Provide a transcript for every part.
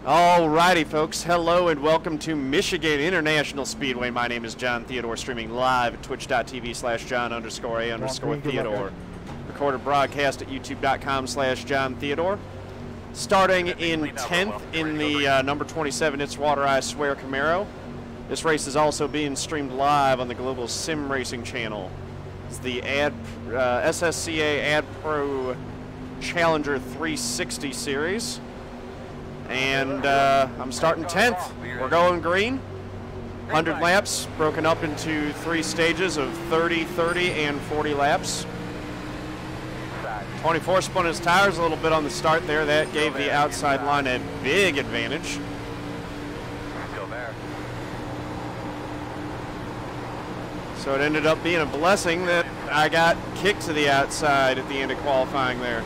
Alrighty, folks. Hello and welcome to Michigan International Speedway. My name is John Theodore, streaming live at twitch.tv/John_A_Theodore. Recorded broadcast at youtube.com/John Theodore. Starting in 10th in the number 27 It's Water I Swear Camaro. This race is also being streamed live on the Global Sim Racing channel. It's the SSCA AdPro Challenger 360 series. And I'm starting 10th. We're going green. 100 laps, broken up into 3 stages of 30, 30, and 40 laps. 24 spun his tires a little bit on the start there. That gave the outside line a big advantage. So it ended up being a blessing that I got kicked to the outside at the end of qualifying there.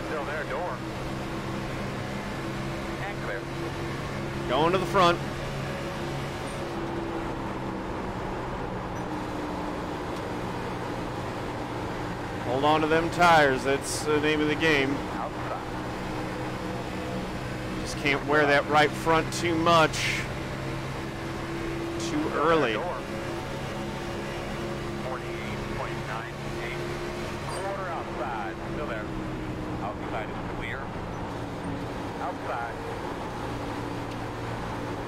Still there, door. And clear. Going to the front. Hold on to them tires. That's the name of the game. Outside. Just can't wear that right front too much. Too early. 48.98. Quarter outside. Still there. Outside is clear. Outside.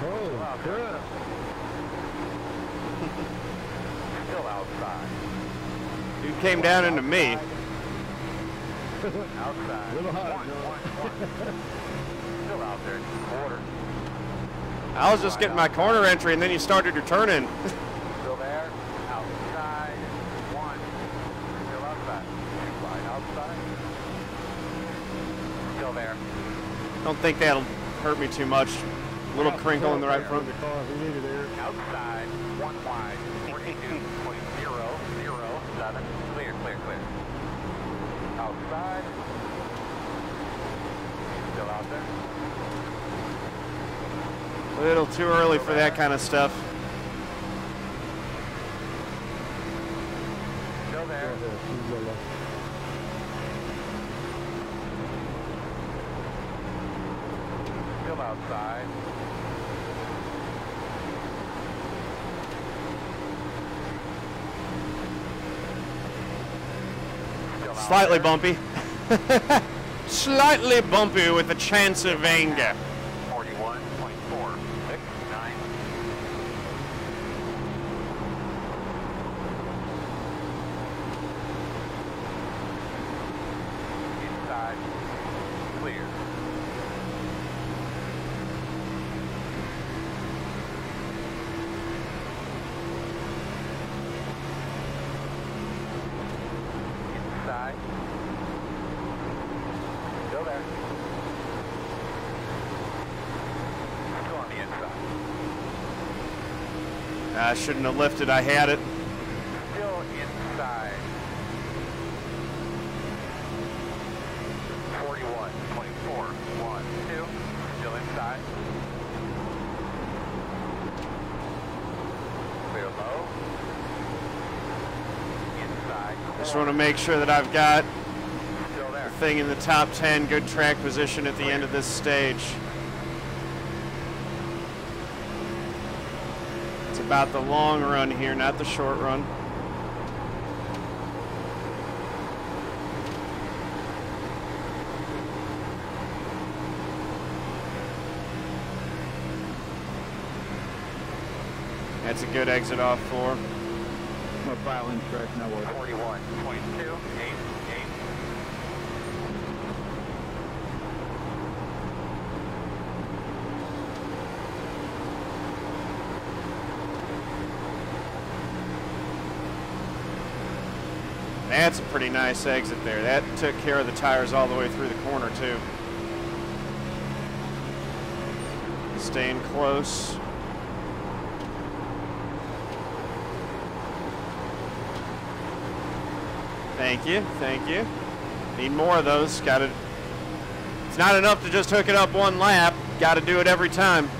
Oh, good. Still outside. Dude came down into me. Outside. A little hot, One. Joe. Still out there. Quarter. I was just getting my corner entry, and then you started your turn in. Still there. Outside. One. Still outside. Wide outside. Still there. Don't think that'll hurt me too much. A little crinkle in the right front. The car if we needed there. Outside. One wide. 42.007. Clear, clear, clear. Outside. Still out there. A little too early for that kind of stuff. Still there. Still outside. Still out Slightly there. bumpy. Slightly bumpy with a chance of anger. 41.469. Inside. Clear. Inside. Still there. Still on the inside. I shouldn't have lifted. I had it. Still inside. 41.412. Still inside. Clear low. Inside. Just want to make sure that I've got Still there. the thing in the top 10, good track position at the end of this stage. It's about the long run here, not the short run. That's a good exit off for. I'm gonna file in track now. 41.288. That's a pretty nice exit there. That took care of the tires all the way through the corner too. Staying close. Thank you, thank you. Need more of those. It's not enough to just hook it up one lap. Got to do it every time.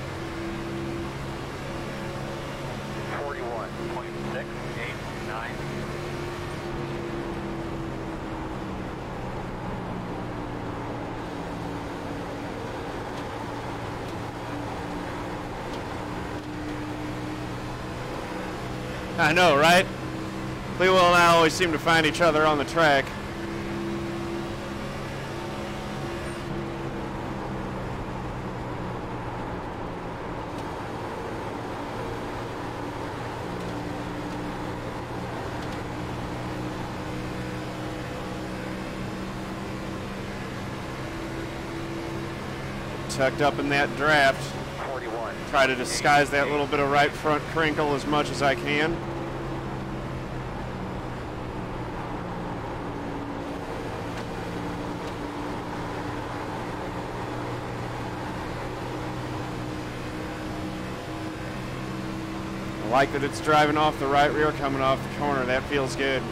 41.689. I know, right? Clewell and I always seem to find each other on the track. Tucked up in that draft. 41. Try to disguise that little bit of right front crinkle as much as I can. I like that it's driving off the right rear coming off the corner. That feels good.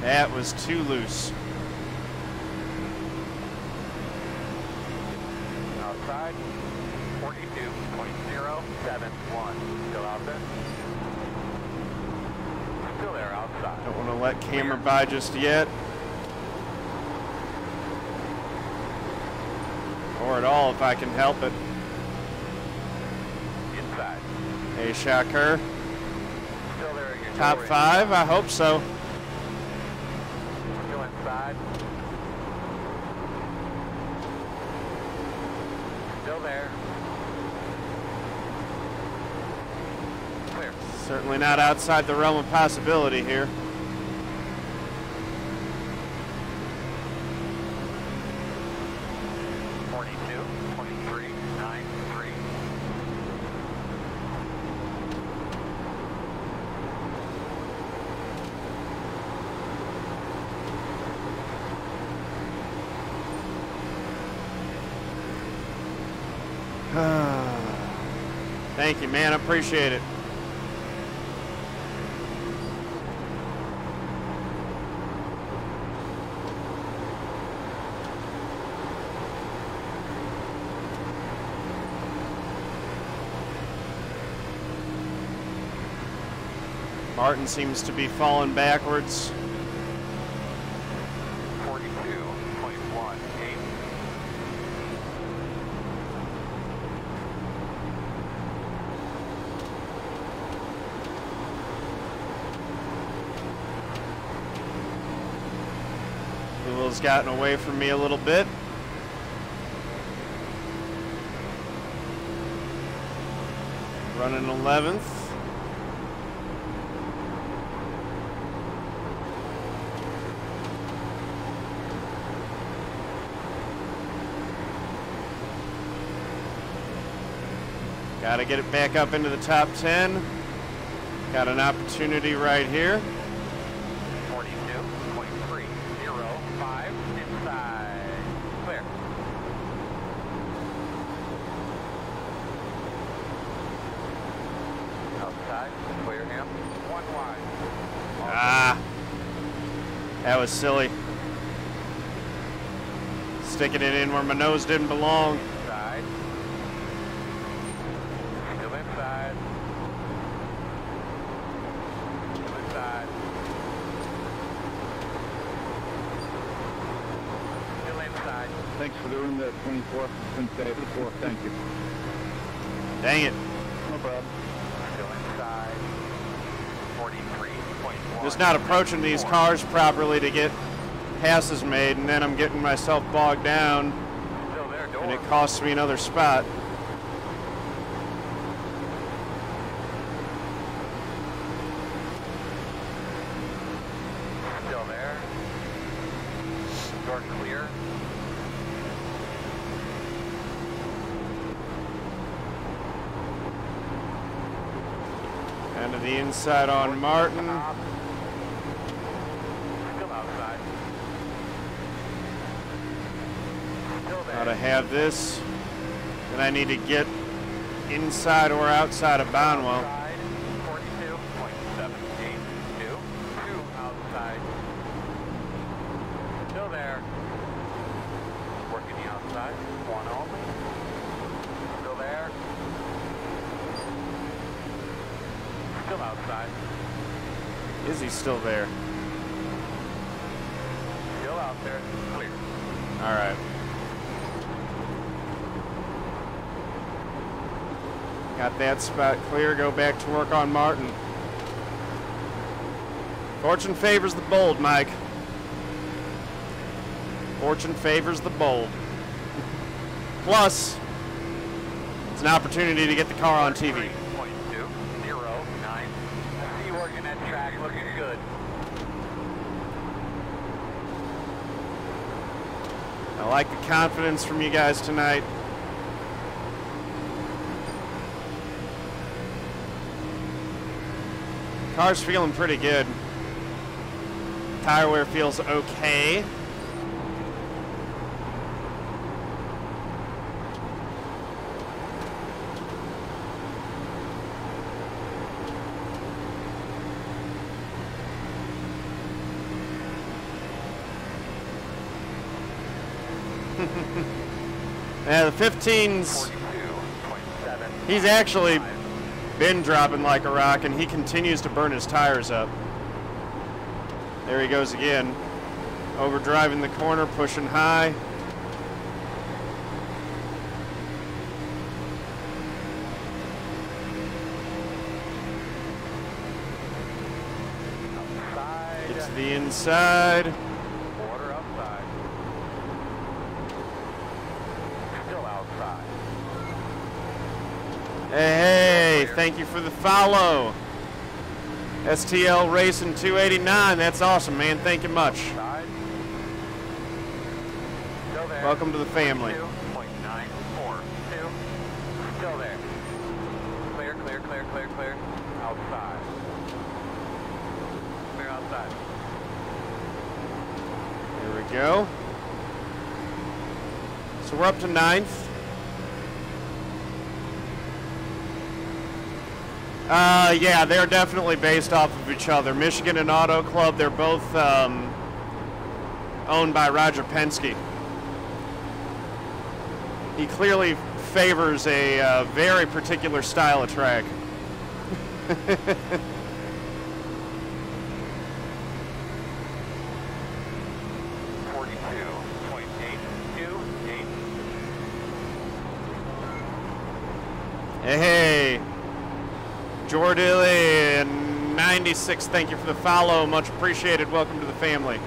That was too loose. Outside. 42.071. Still out there. Still there outside. Don't want to let camera by just yet. Or at all if I can help it. Inside. Hey, Shakur. Still there at your Top door. 5? I hope so. Still inside. Still there. Clear. Certainly not outside the realm of possibility here. Thank you, man. I appreciate it. Martin seems to be falling backwards. 42.18. Will's gotten away from me a little bit. Running 11th. Got to get it back up into the top 10. Got an opportunity right here. 42.305 inside. Clear. Outside. Clear him. One wide. Ah, that was silly. Sticking it in where my nose didn't belong. Inside. Still inside. Still inside. Still inside. Thanks for doing that 24. Couldn't say it before. Thank you. Dang it. No problem. Still inside. 43.1. Just not approaching these cars properly to get passes made, and then I'm getting myself bogged down, Still there, door. and it costs me another spot. Still there. Door clear. And to the inside on Martin. Top. Still outside. Still there. Gotta have this. Then I need to get inside or outside of Bonwell. Outside, 42.782. 2 outside. Still there. Working the outside. 1 only. Still there. Still outside. Is he still there? there. Clear. All right. Got that spot clear. Go back to work on Martin. Fortune favors the bold, Mike. Fortune favors the bold. Plus, it's an opportunity to get the car on TV. 3.209. I see you working that track, looking good. I like the confidence from you guys tonight. Car's feeling pretty good. Tire wear feels okay. Yeah, the 15's, he's actually been dropping like a rock, and he continues to burn his tires up. There he goes again. Overdriving the corner, pushing high. It's the inside. Water outside. Still outside. Hey, thank you for the follow. STL Racing 289. That's awesome, man. Thank you much. Side. Still there. Welcome to the family. 2.942. Still there. Clear, clear, clear, clear, clear. Outside. Clear outside. Here we go. So we're up to 9th. Yeah, they're definitely based off of each other. Michigan and Auto Club, they're both owned by Roger Penske. He clearly favors a very particular style of track. 42.828. Hey, Jordan 96, thank you for the follow. Much appreciated. Welcome to the family.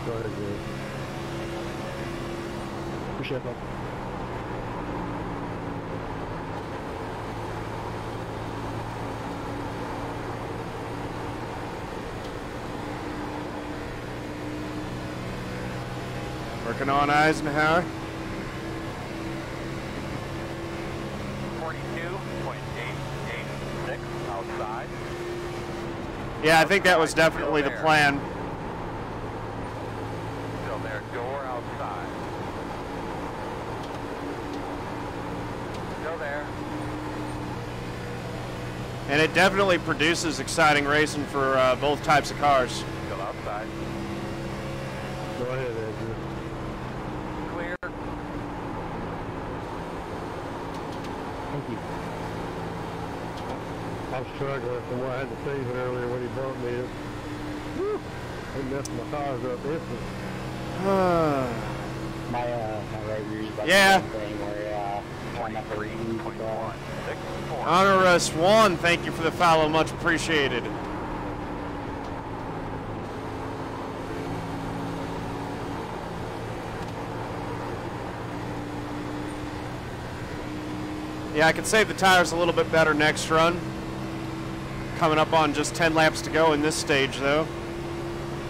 Go ahead, dude. Appreciate that. Working on Eisenhower. 42.886 outside. Yeah, I think that was definitely the plan. Still there. Door outside. Still there. And it definitely produces exciting racing for both types of cars. Still outside. Go ahead, Andrew. Clear. Thank you. I was struggling from what I had to say earlier when he bumped me. Whew. He messed my tires up instantly. My right rear is like Yeah. the same thing where 23.164. Honor us one, thank you for the follow, much appreciated. Yeah, I could save the tires a little bit better next run. Coming up on just 10 laps to go in this stage, though.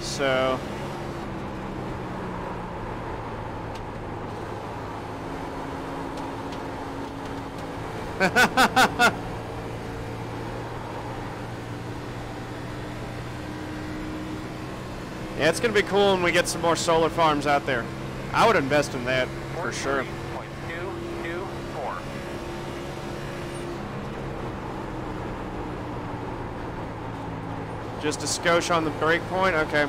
So. Yeah, it's going to be cool when we get some more solar farms out there. I would invest in that for sure. 43.224. Just a skosh on the brake point? Okay.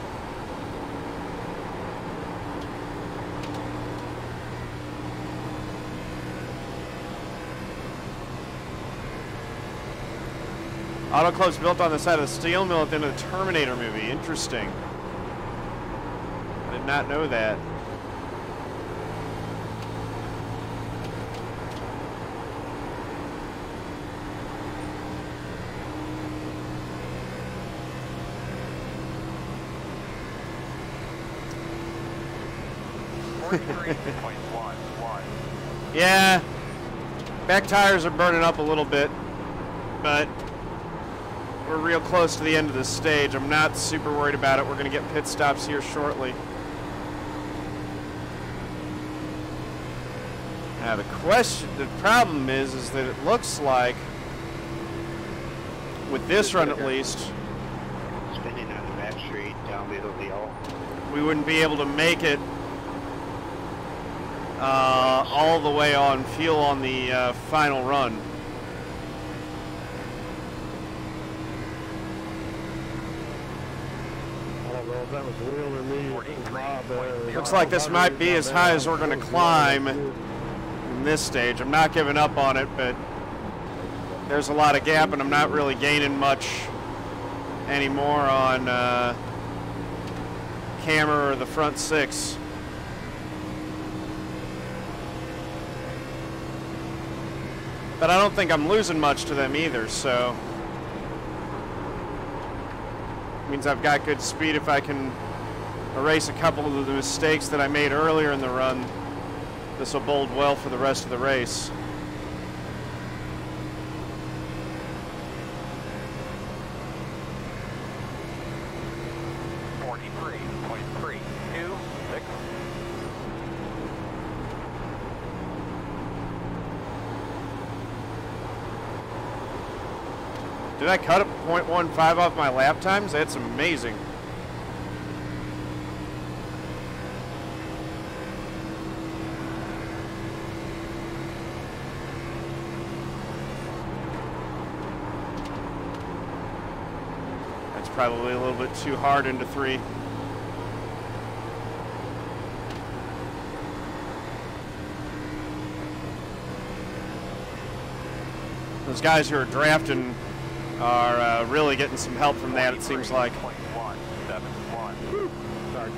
Auto club's built on the side of the steel mill at the end of the Terminator movie. Interesting. I did not know that. Yeah, back tires are burning up a little bit, but we're real close to the end of this stage. I'm not super worried about it. We're going to get pit stops here shortly. Now the problem is that it looks like, with this run at least, Spinning on the back street, down middle of the hill. we wouldn't be able to make it all the way on fuel on the final run. I don't know if that was Will or me. Looks like this might be as high as we're going to climb in this stage. I'm not giving up on it, but there's a lot of gap, and I'm not really gaining much anymore on camera or the front six. But I don't think I'm losing much to them either, so means I've got good speed. If I can erase a couple of the mistakes that I made earlier in the run, this will bode well for the rest of the race. Did I cut a 0.15 off my lap times? That's amazing. That's probably a little bit too hard into 3. Those guys who are drafting are really getting some help from that, it seems like. Sorry.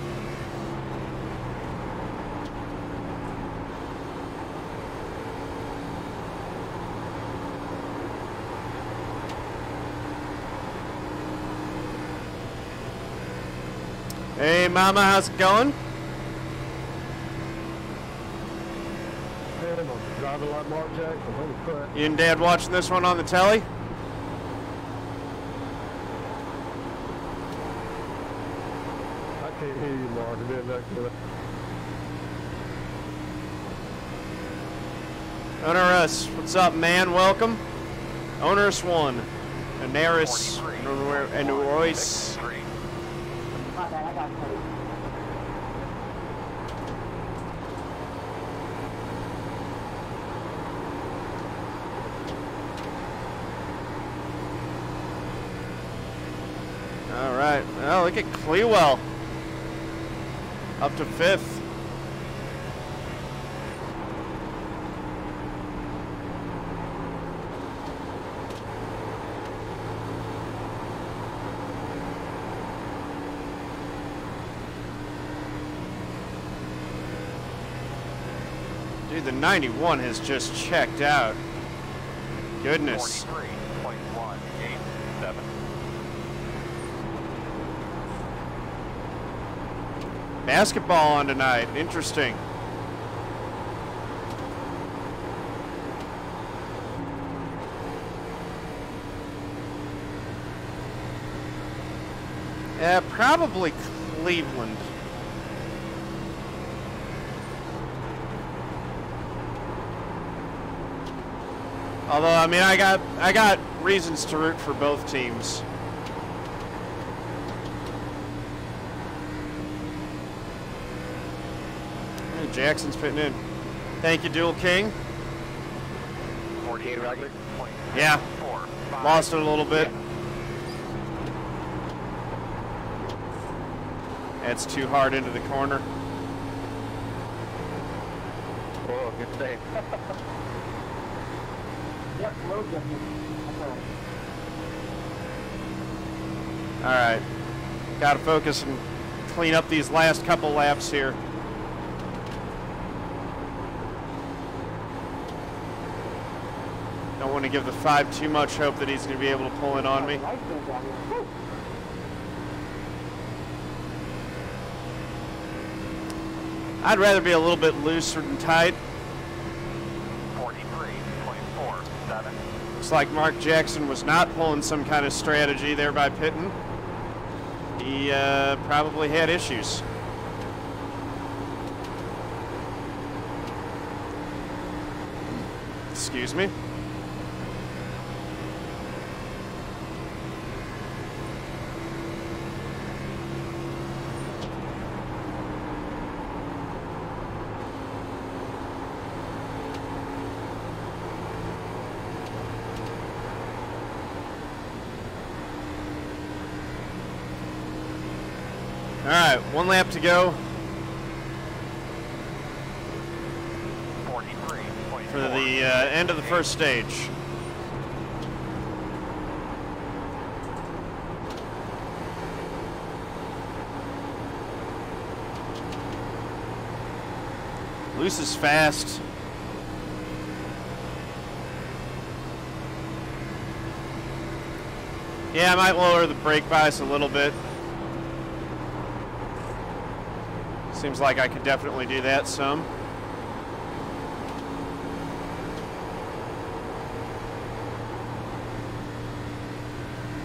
Hey, Mama, how's it going? Man, I'm driving like Mark Jackson. Holy crap. You and Dad watching this one on the telly? I can't hear you, Mark. It didn't that good. Onerous, what's up, man? Welcome. Onerous 1. Anaris, and Royce. All right. Oh, look at Clewell. Up to 5th. Dude, the 91 has just checked out. Goodness. 43.187. Basketball on tonight. Interesting. Probably Cleveland. Although, I mean, I got reasons to root for both teams. Hey, Jackson's fitting in. Thank you, Dual King. 48, Robert. Yeah, lost it a little bit. That's too hard into the corner. Oh, good save. Yep, load them. All right. Got to focus and clean up these last couple laps here. Don't want to give the 5 too much hope that he's going to be able to pull in on me. I'd rather be a little bit looser than tight. 43.47. Looks like Mark Jackson was not pulling some kind of strategy there by pitting. He probably had issues. Excuse me. All right, 1 lap to go. 43.4. For the end of the first stage. Loose is fast. Yeah, I might lower the brake bias a little bit. Seems like I could definitely do that some.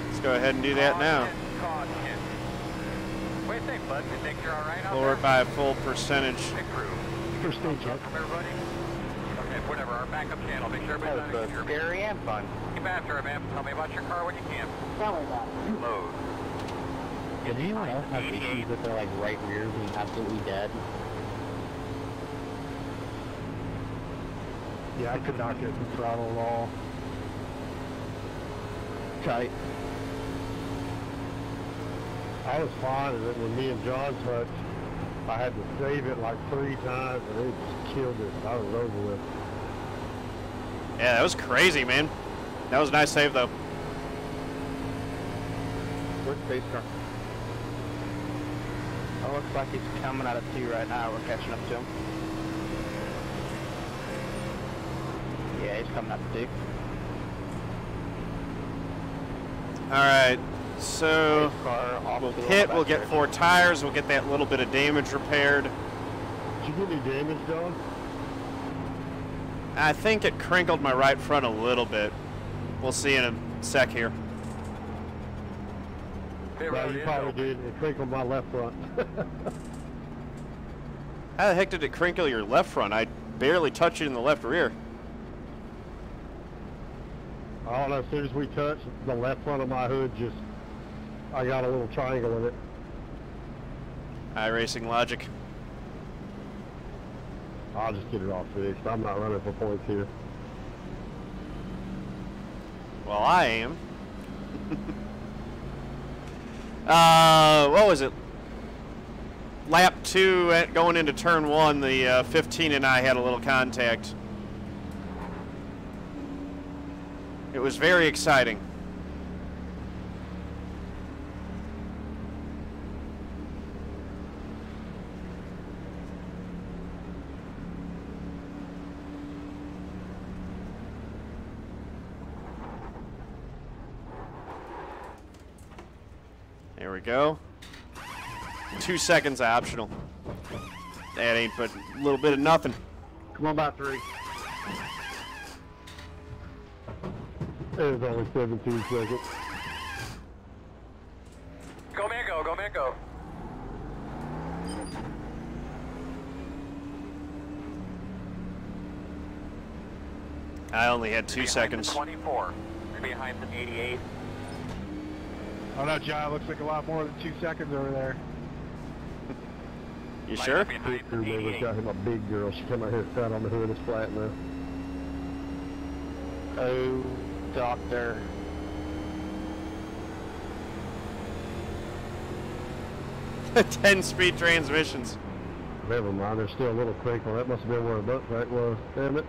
Let's go ahead and do that now. Caution. What do you think, bud? You think you're all right out Lower there? it by a full percentage. Pit crew. First stage, Thumbs up from everybody? Okay, whatever. Our backup channel. Make sure everybody's That on was your scary and fun. Keep after it, man. Tell me about your car when you can. Tell me about it. Load. Does anyone else have issues with their like right rear being absolutely dead? Yeah, I could not get the throttle at all. Tight. I was fine, and then when me and John touched, I had to save it like 3 times, and it just killed it. I was over with. Yeah, that was crazy, man. That was a nice save, though. Where's space car? Oh, looks like he's coming out of 2 right now. We're catching up to him. Yeah, he's coming out of 2. All right, so Car off we'll to the pit, left we'll get there. 4 tires, we'll get that little bit of damage repaired. Did you get any damage, John? I think it crinkled my right front a little bit. We'll see in a sec here. Pit No, road you is probably open. did. It crinkled my left front. How the heck did it crinkle your left front? I barely touched it in the left rear. I don't know, as soon as we touched, the left front of my hood just, I got a little triangle in it. iRacing logic. I'll just get it all fixed. I'm not running for points here. Well, I am. What was it? Lap 2 going into turn 1, the 15 and I had a little contact. It was very exciting. There we go. 2 seconds optional. That ain't but a little bit of nothing. Come on, about 3. It was only 17 seconds. Go, man, go. Go, man, go. I only had 2 Behind seconds. The 24. You're behind the 88. Oh no, John, looks like a lot more than 2 seconds over there. You sure? Behind the Crew member's 88. got him a big girl. She come out here fat on the hood. It's flat now. Oh, doctor. Ten-speed transmissions. Never mind, there's still a little crinkle. That must have been where a butt crack was. Damn it.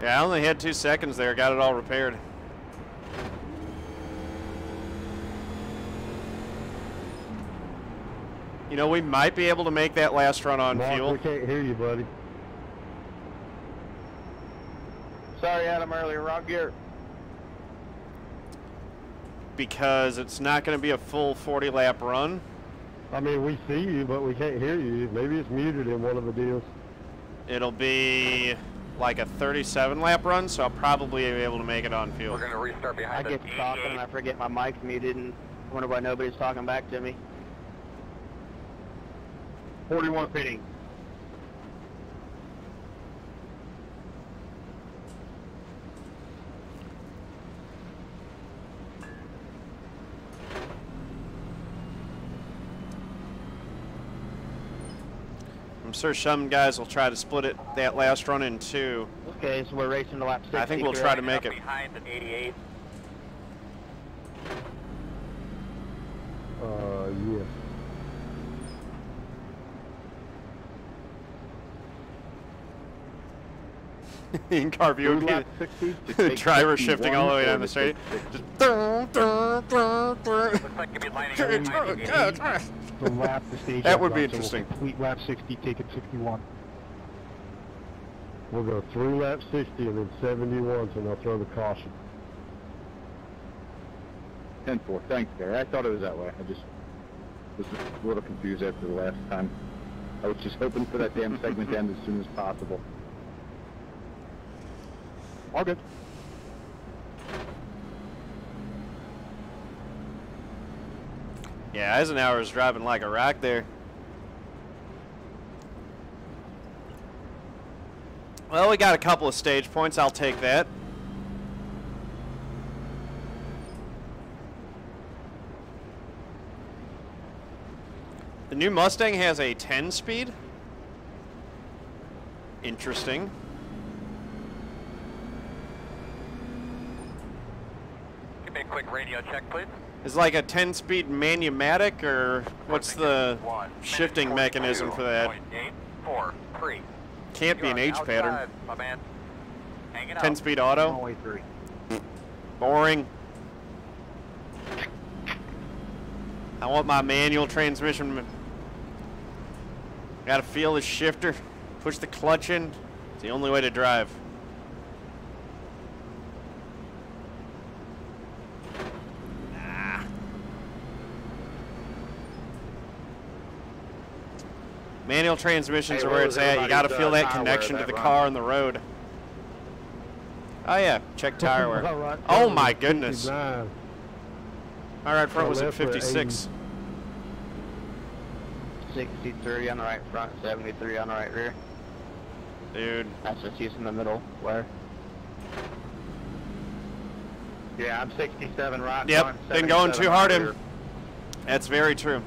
Yeah, I only had 2 seconds there. Got it all repaired. You know, we might be able to make that last run on Mark, fuel. we can't hear you, buddy. Sorry, Adam, earlier, wrong gear. Because it's not going to be a full 40-lap run. I mean, we see you, but we can't hear you. Maybe it's muted in one of the deals. It'll be like a 37-lap run, so I'll probably be able to make it on fuel. We're going to restart I behind get to talking and I forget my mic's muted and wonder why nobody's talking back to me. 41 pitting. I'm sure some guys will try to split it that last run in two. Okay, so we're racing to lap 60. I think we'll try to make it. behind at 88. Yes. In-car view would be Lap 60 to the take driver 51 shifting all the way down the to straight. take Just dun, dun, dun, dun. Looks like you'll be lining up behind at 88. So lap the stage. That would be interesting. Complete lap 60, take it 61. We'll go through lap 60 and then 71, so they'll throw the caution. 10-4. Thanks, Gary. I thought it was that way. I just was a little confused after the last time. I was just hoping for that damn segment to end as soon as possible. All good. Yeah, Eisenhower's driving like a rock there. Well, we got a couple of stage points. I'll take that. The new Mustang has a 10 speed. Interesting. Give me a quick radio check, please. Is like a 10-speed manumatic, or what's the shifting mechanism for that? 843. Can't be an H pattern. My man. Hanging out. 10-speed auto. All the way through. Boring. I want my manual transmission. Gotta feel the shifter. Push the clutch in. It's the only way to drive. Manual transmissions are where it's at. You got to feel that connection to the car and the road. Oh yeah, check tire wear. Right Oh front my was goodness. 59. My right front was at left we're 56. 63 on the right front, 73 on the right rear. Dude, That's just using the middle flare. Yeah, I'm 67 right Yep, front, been going 77 too hard right in. rear. That's very true.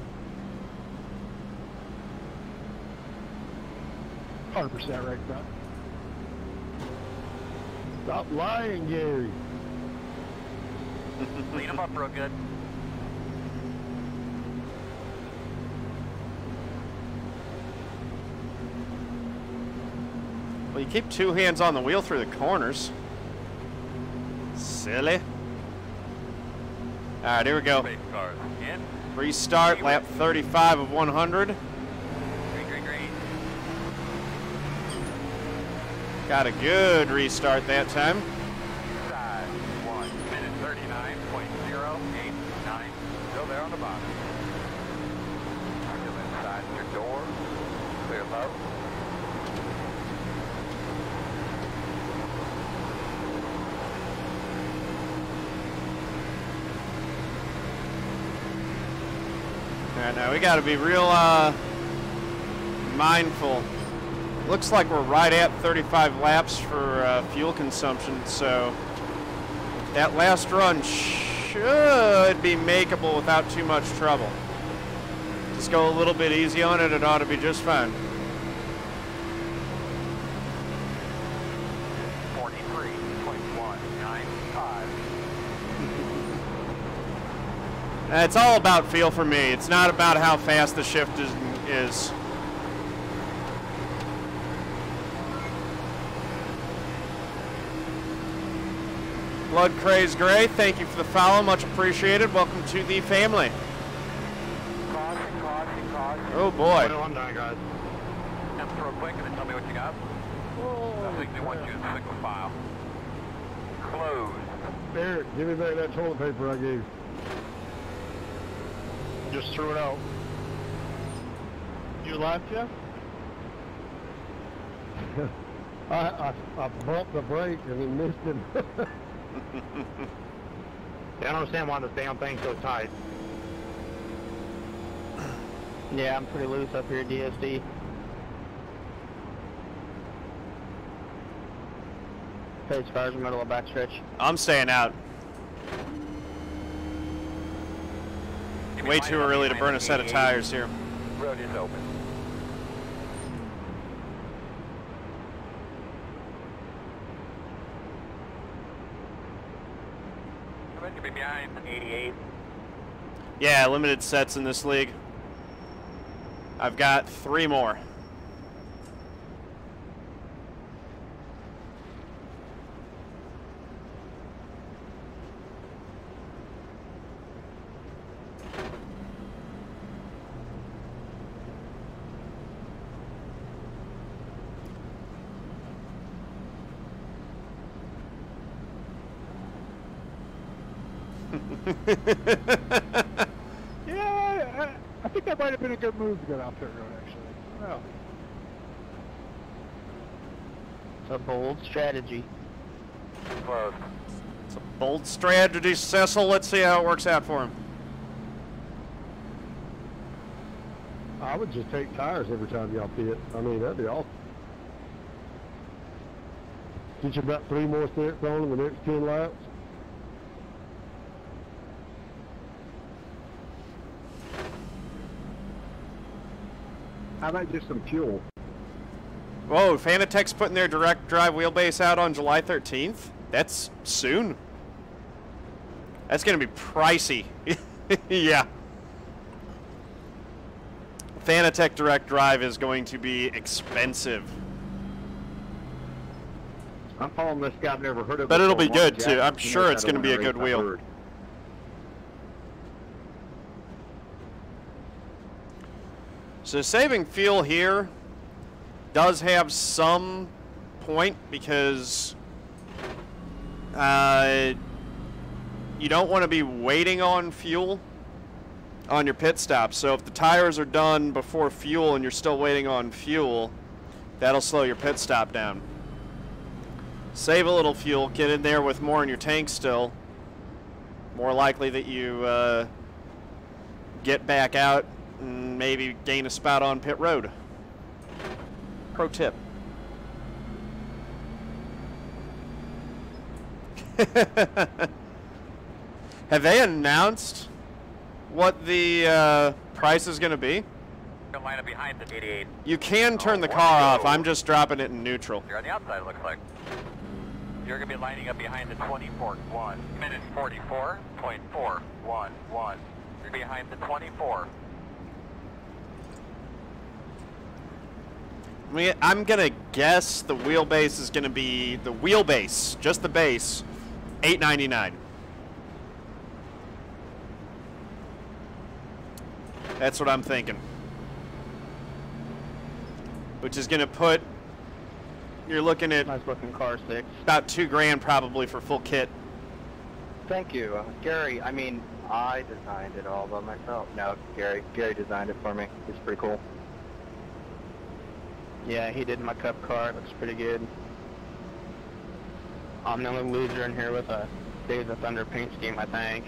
100% right front. Stop lying, Gary. Clean them up real good. Well, you keep two hands on the wheel through the corners. Silly. All right, here we go. Space cars in. Restart, lap 35 of 100. Green, green, green. Got a good restart that time. Side 1 minute 39.089. Still there on the bottom. Still inside your door. Clear low. All right, now we got to be real mindful. Looks like we're right at 35 laps for fuel consumption, so that last run should be makeable without too much trouble. Just go a little bit easy on it, it ought to be just fine. 43.195. It's all about feel for me. It's not about how fast the shift is. Blood Crazed Gray, thank you for the follow. Much appreciated. Welcome to the family. Caution, caution. Oh boy. 21 down, guys. Just real quick and then tell me what you got. I think they want you in single file. Closed. Eric, give me back that toilet paper I gave you. Just threw it out. You alive, Jeff? I bumped the brake and then missed him. I don't understand why this damn thing's so tight. Yeah, I'm pretty loose up here at DSD. Pace cars in the middle of backstretch. I'm staying out. Way too early to burn a set of tires here. Road is open. I'm going to be behind 88. Yeah, limited sets in this league. I've got 3 more. Yeah, I think that might have been a good move to go down pit road, actually. Well, It's a bold strategy. Closed. It's a bold strategy, Cecil. Let's see how it works out for him. I would just take tires every time y'all pit. I mean, that'd be awesome. Get you about 3 more sets on in the next 10 laps. How about just some fuel? Whoa, Fanatec's putting their direct drive wheelbase out on July 13th? That's soon. That's going to be pricey. Yeah. Fanatec direct drive is going to be expensive. I'm following this guy I've never heard of. But it'll be before, good, Jack. too. I'm He sure knows it's how to going to be a win good race, I've wheel. heard. So saving fuel here does have some point because you don't want to be waiting on fuel on your pit stop. So if the tires are done before fuel and you're still waiting on fuel, that'll slow your pit stop down. Save a little fuel, get in there with more in your tank still. More likely that you get back out and maybe gain a spot on pit road. Pro tip. Have they announced what the price is going to be? Gonna line up behind the 88. You can turn the car off. I'm just dropping it in neutral. You're on the outside, it looks like. You're gonna be lining up behind the 24. 1 minute 44.411. You're behind the 24. I mean, I'm gonna guess the wheelbase is gonna be the wheelbase, just the base, $8.99. That's what I'm thinking. Which is gonna put, you're looking at Nice looking car, 6. about $2,000 probably for full kit. Thank you. Gary, I mean, I designed it all by myself. No, Gary designed it for me. It's pretty cool. Yeah, he did my cup car. It looks pretty good. I'm the only loser in here with a Days of Thunder paint scheme, I think.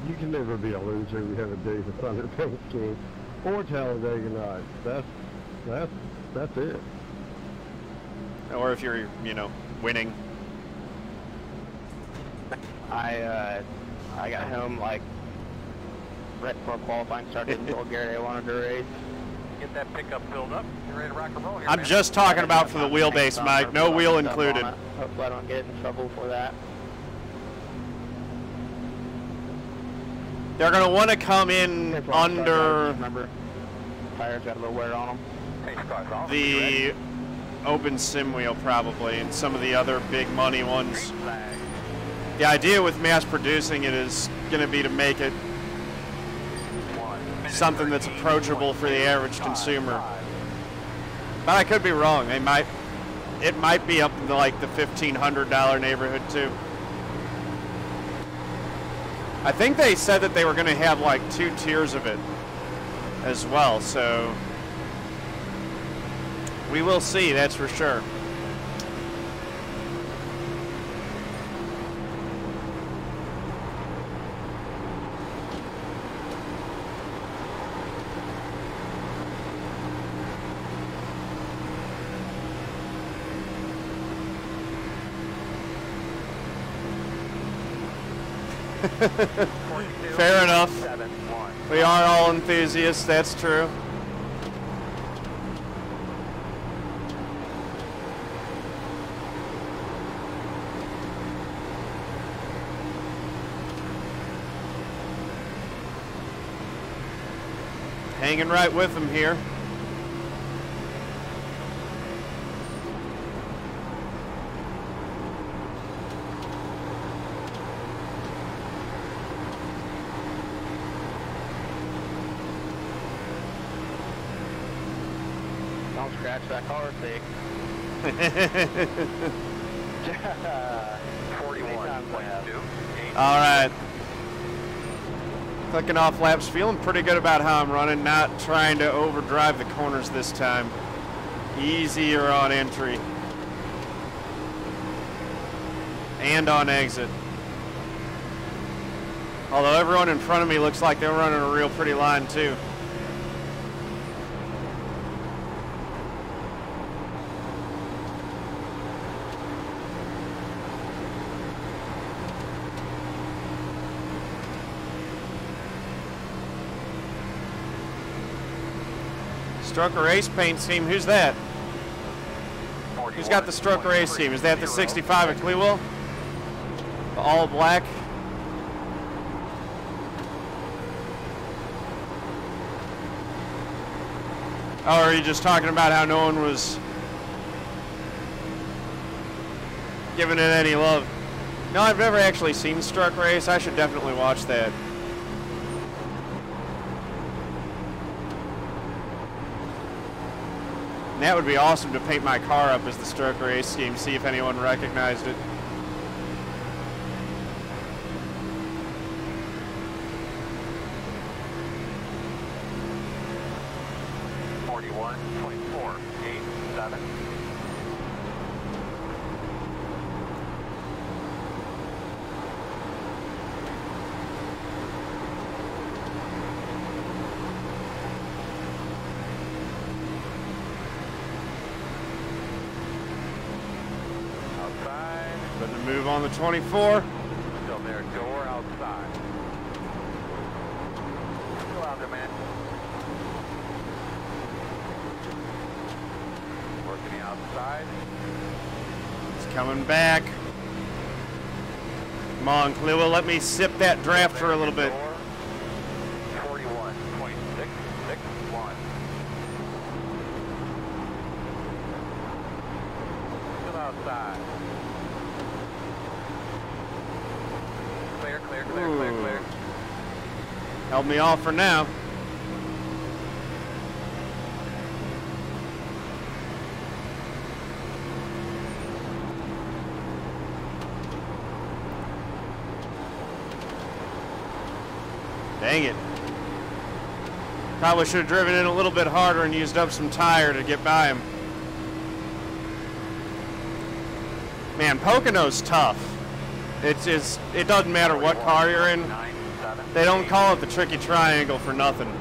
You can never be a loser if you have a Days of Thunder paint scheme or Talladega Nights. That's it. Or if you're, winning. I got home like right before qualifying started and told Gary I wanted to race. Get that pickup filled up. You're ready to rock and roll here, I'm man. just talking about for the wheelbase, Mike. No wheel included. Hopefully I don't get in trouble for that. They're going to want to come in under Remember, tires got a little wear on them. Pace car's off. You ready? the open sim wheel probably and some of the other big money ones. Green flag. The idea with mass producing it is going to be to make it something that's approachable for the average consumer. But I could be wrong. It might be up in like the $1,500 neighborhood too. I think they said that they were going to have like 2 tiers of it as well, so we will see, that's for sure. Fair enough. We are all enthusiasts, that's true. Hanging right with them here. Don't scratch that car, Sig. 41.2. All right. Clicking off laps, feeling pretty good about how I'm running, not trying to overdrive the corners this time. Easier on entry. And on exit. Although everyone in front of me looks like they're running a real pretty line too. Strucker Ace paint scheme, who's that? Who's got the Strucker Ace scheme? Is that the 65 at Cleewell? The all black? Oh, are you just talking about how no one was giving it any love? No, I've never actually seen Strucker Ace. I should definitely watch that. And that would be awesome to paint my car up as the Strucker Ace scheme, see if anyone recognized it. Move on the 24. Still there, door outside. Still out there, man. Working the outside. It's coming back. Come on, Cleewell, let me sip that draft for a little bit. 41.661. Still outside. Clear. Held me off for now. Dang it. Probably should have driven in a little bit harder and used up some tire to get by him. Man, Pocono's tough. It doesn't matter what car you're in. They don't call it the tricky triangle for nothing.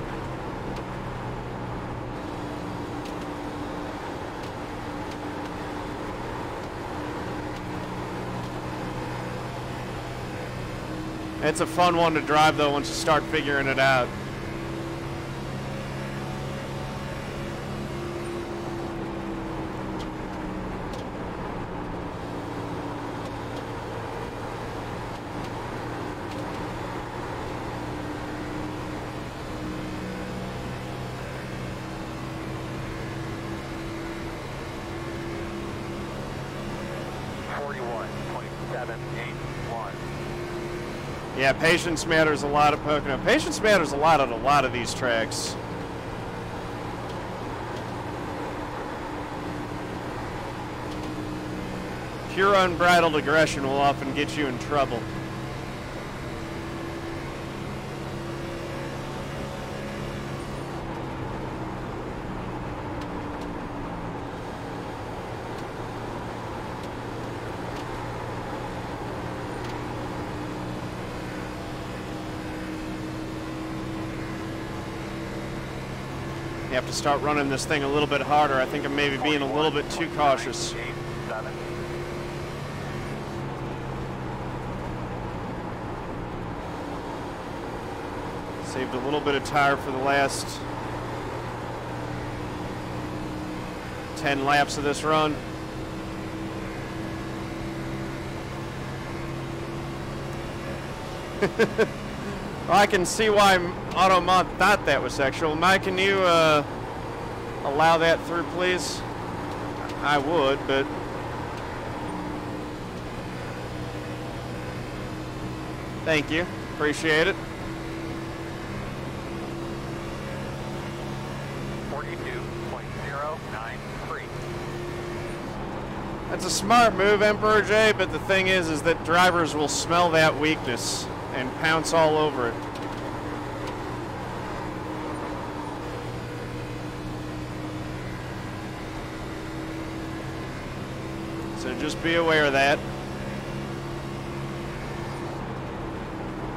It's a fun one to drive though once you start figuring it out. Yeah, patience matters a lot at Pocono. Patience matters a lot on a lot of these tracks. Pure unbridled aggression will often get you in trouble. You have to start running this thing a little bit harder. I think I'm maybe being a little bit too cautious. Saved a little bit of tire for the last 10 laps of this run. Well, I can see why Automont thought that was sexual. Mike, can you allow that through, please? I would, but... Thank you. Appreciate it. 42.093. That's a smart move, Emperor J, but the thing is that drivers will smell that weakness and pounce all over it. So just be aware of that.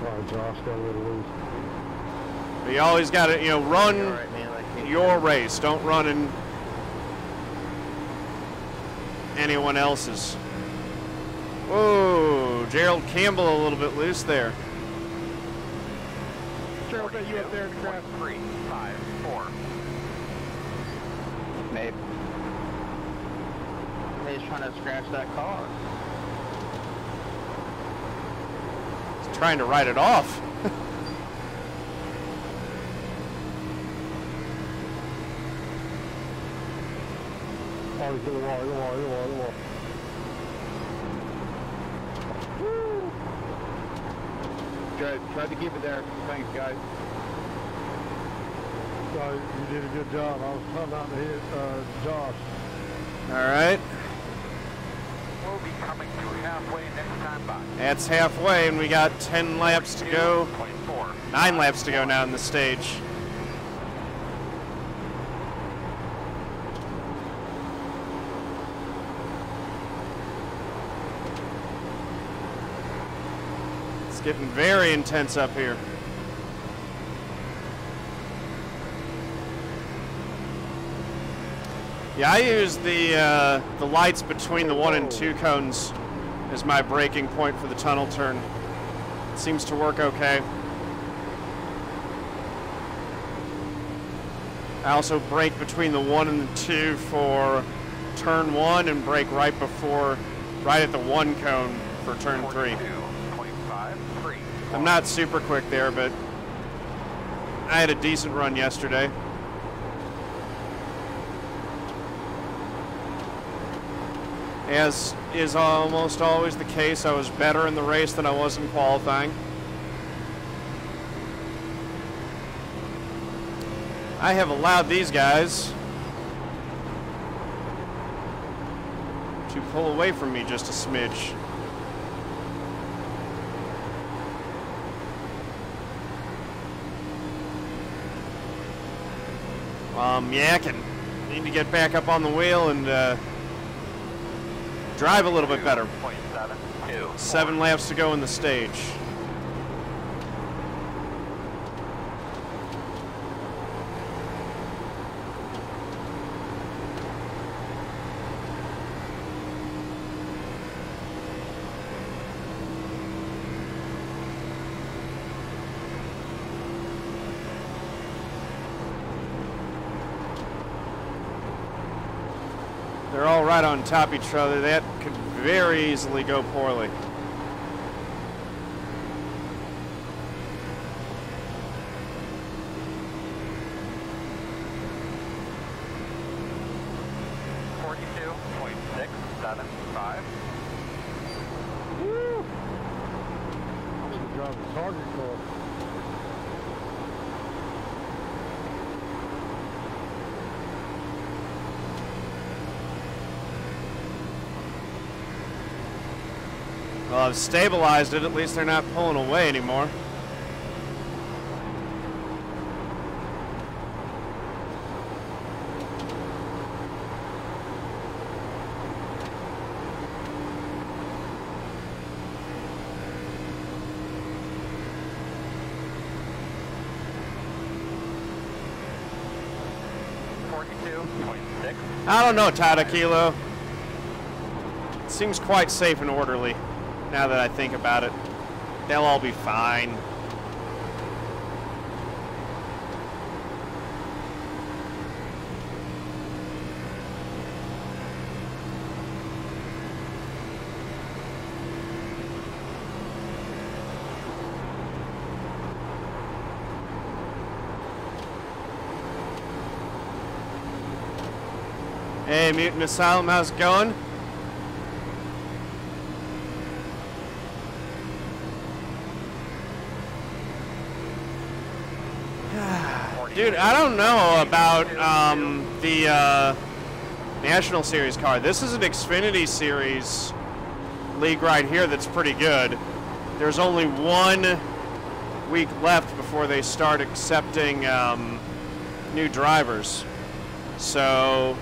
Sorry, Josh, got a little loose. But you always got to, run your race. Don't run in anyone else's. Whoa, Gerald Campbell a little bit loose there. Gerald, are you up there in the crowd? 354. Maybe. He's trying to scratch that car. He's trying to write it off. Oh, he's in the wall, in the wall, in the wall, in the wall. Good. Tried to keep it there. Thanks, guys. So you did a good job. I was trying not to hit Josh. All right. We'll be coming to halfway next time by. That's halfway, and we got 10 laps to go. 42.4. 9 laps to go now in the stage. It's getting very intense up here. Yeah, I use the lights between the 1 and 2 cones as my braking point for the tunnel turn. It seems to work okay. I also brake between the 1 and the 2 for turn 1 and brake right at the 1 cone for turn 3. 42.53. I'm not super quick there, but I had a decent run yesterday. As is almost always the case, I was better in the race than I was in qualifying. I have allowed these guys to pull away from me just a smidge. While I'm yakking, need to get back up on the wheel and drive a little bit better. 0.72. 7 laps to go in the stage. They're all right on top of each other. That could very easily go poorly. The around the target course. Well, I've stabilized it. At least they're not pulling away anymore. I don't know, Tata Kilo. It seems quite safe and orderly, now that I think about it. They'll all be fine. Hey, Mutant Asylum, how's it going? Dude, I don't know about the National Series car. This is an Xfinity Series league right here that's pretty good. There's only 1 week left before they start accepting new drivers. So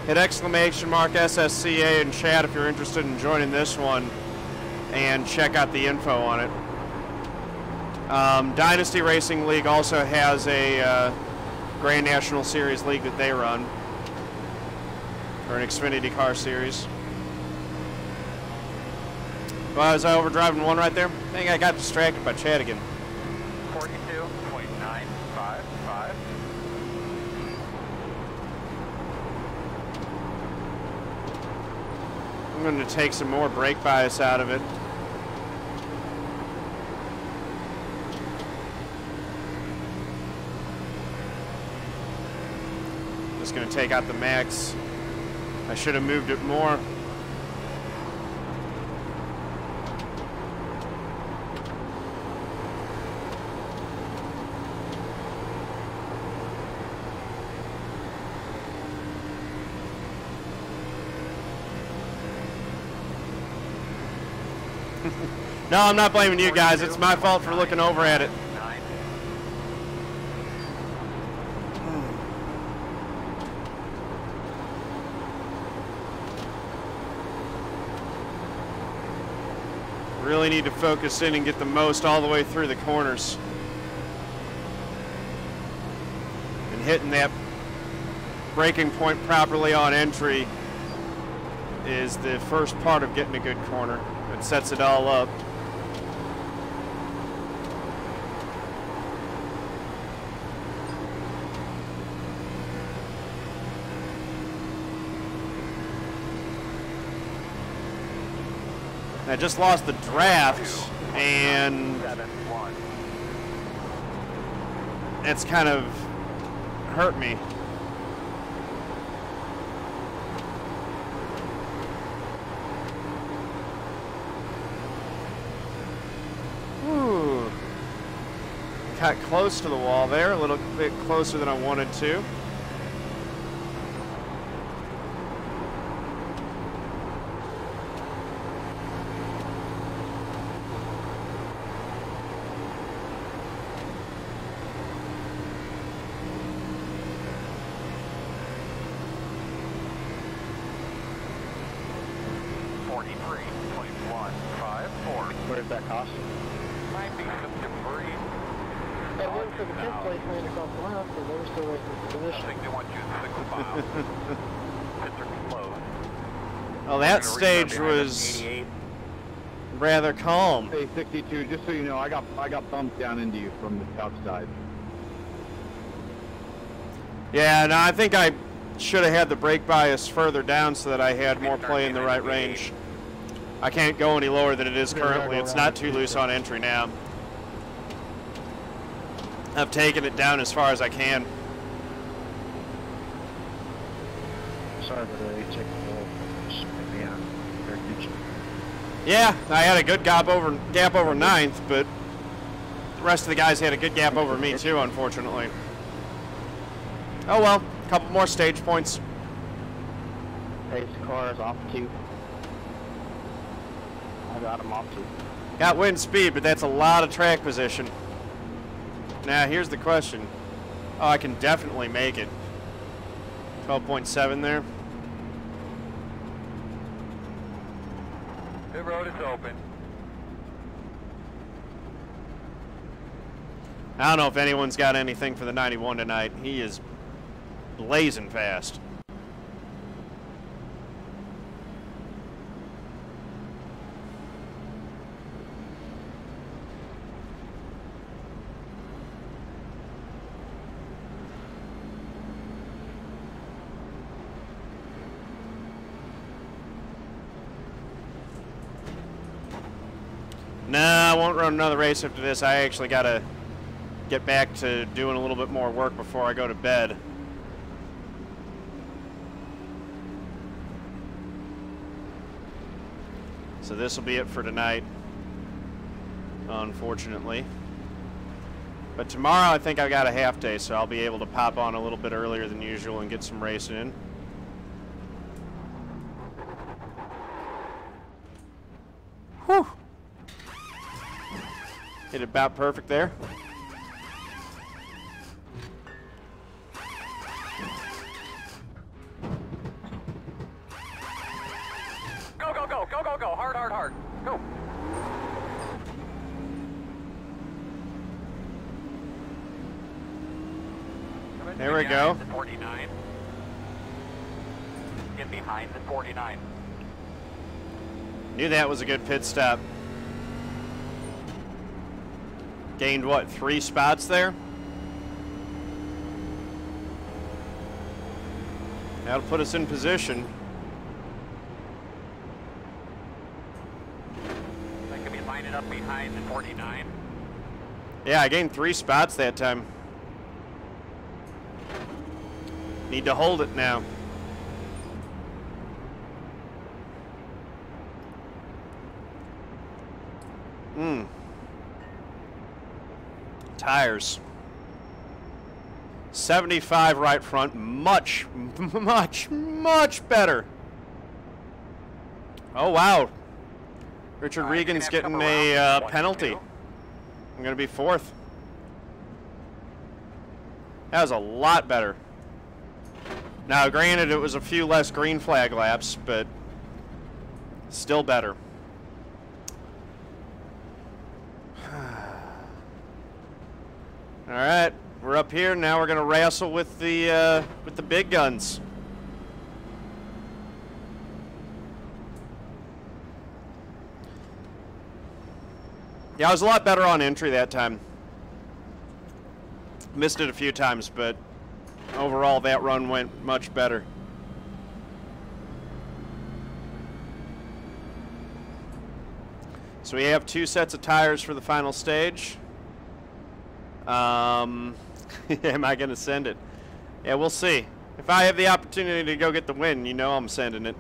hit !SSCA in chat if you're interested in joining this one and check out the info on it. Dynasty Racing League also has a Grand National Series league that they run, or an Xfinity car series. Well, was I overdriving 1 right there? I think I got distracted by chat again. 42.955. I'm going to take some more brake bias out of it. Just going to take out the max. I should have moved it more. No, I'm not blaming you guys. It's my fault for looking over at it. Really need to focus in and get the most all the way through the corners. And hitting that braking point properly on entry is the first part of getting a good corner. It sets it all up. I just lost the draft, and it's kind of hurt me. Ooh. Got close to the wall there, a little bit closer than I wanted to. What did that cost? Might be some debris. That went for the pit plate ran across the left, but they were still waiting for I position. think they want you in single file. Pits are closed. Well, that stage was rather calm. Hey, 62, just so you know, I got bumped down into you from the outside. Yeah, no, I think I should have had the brake bias further down so that I had more play in the right range. I can't go any lower than it is currently. It's not too loose on entry now. I've taken it down as far as I can. Sorry for the technical. Yeah, I had a good gap over 9th, but The rest of the guys had a good gap over me too, unfortunately. Oh well, a couple more stage points. Pace cars off 2. I got him off 2. Got wind speed, but that's a lot of track position. Now here's the question. Oh, I can definitely make it. 12.7 there. The road is open. I don't know if anyone's got anything for the 91 tonight. He is blazing fast. Nah, I won't run another race after this. I actually got to get back to doing a little bit more work before I go to bed. So this will be it for tonight, unfortunately. But tomorrow I think I got a half day, so I'll be able to pop on a little bit earlier than usual and get some racing in. Whew. Hit it about perfect there. Go, go, go, go, go, go. Hard, hard, hard. Go. There we go. The 49. Get behind the 49. Knew that was a good pit stop. Gained what, 3 spots there? That'll put us in position. I could be lining up behind the 49. Yeah, I gained 3 spots that time. Need to hold it now. Tires. 75 right front. Much, much better. Oh, wow. Richard Regan's getting a penalty. I'm going to be 4th. That was a lot better. Now, granted, it was a few less green flag laps, but still better. All right, we're up here now. We're gonna wrestle with the big guns. Yeah, I was a lot better on entry that time. Missed it a few times, but overall that run went much better. So we have 2 sets of tires for the final stage. Am I going to send it? Yeah, we'll see. If I have the opportunity to go get the win, you know I'm sending it.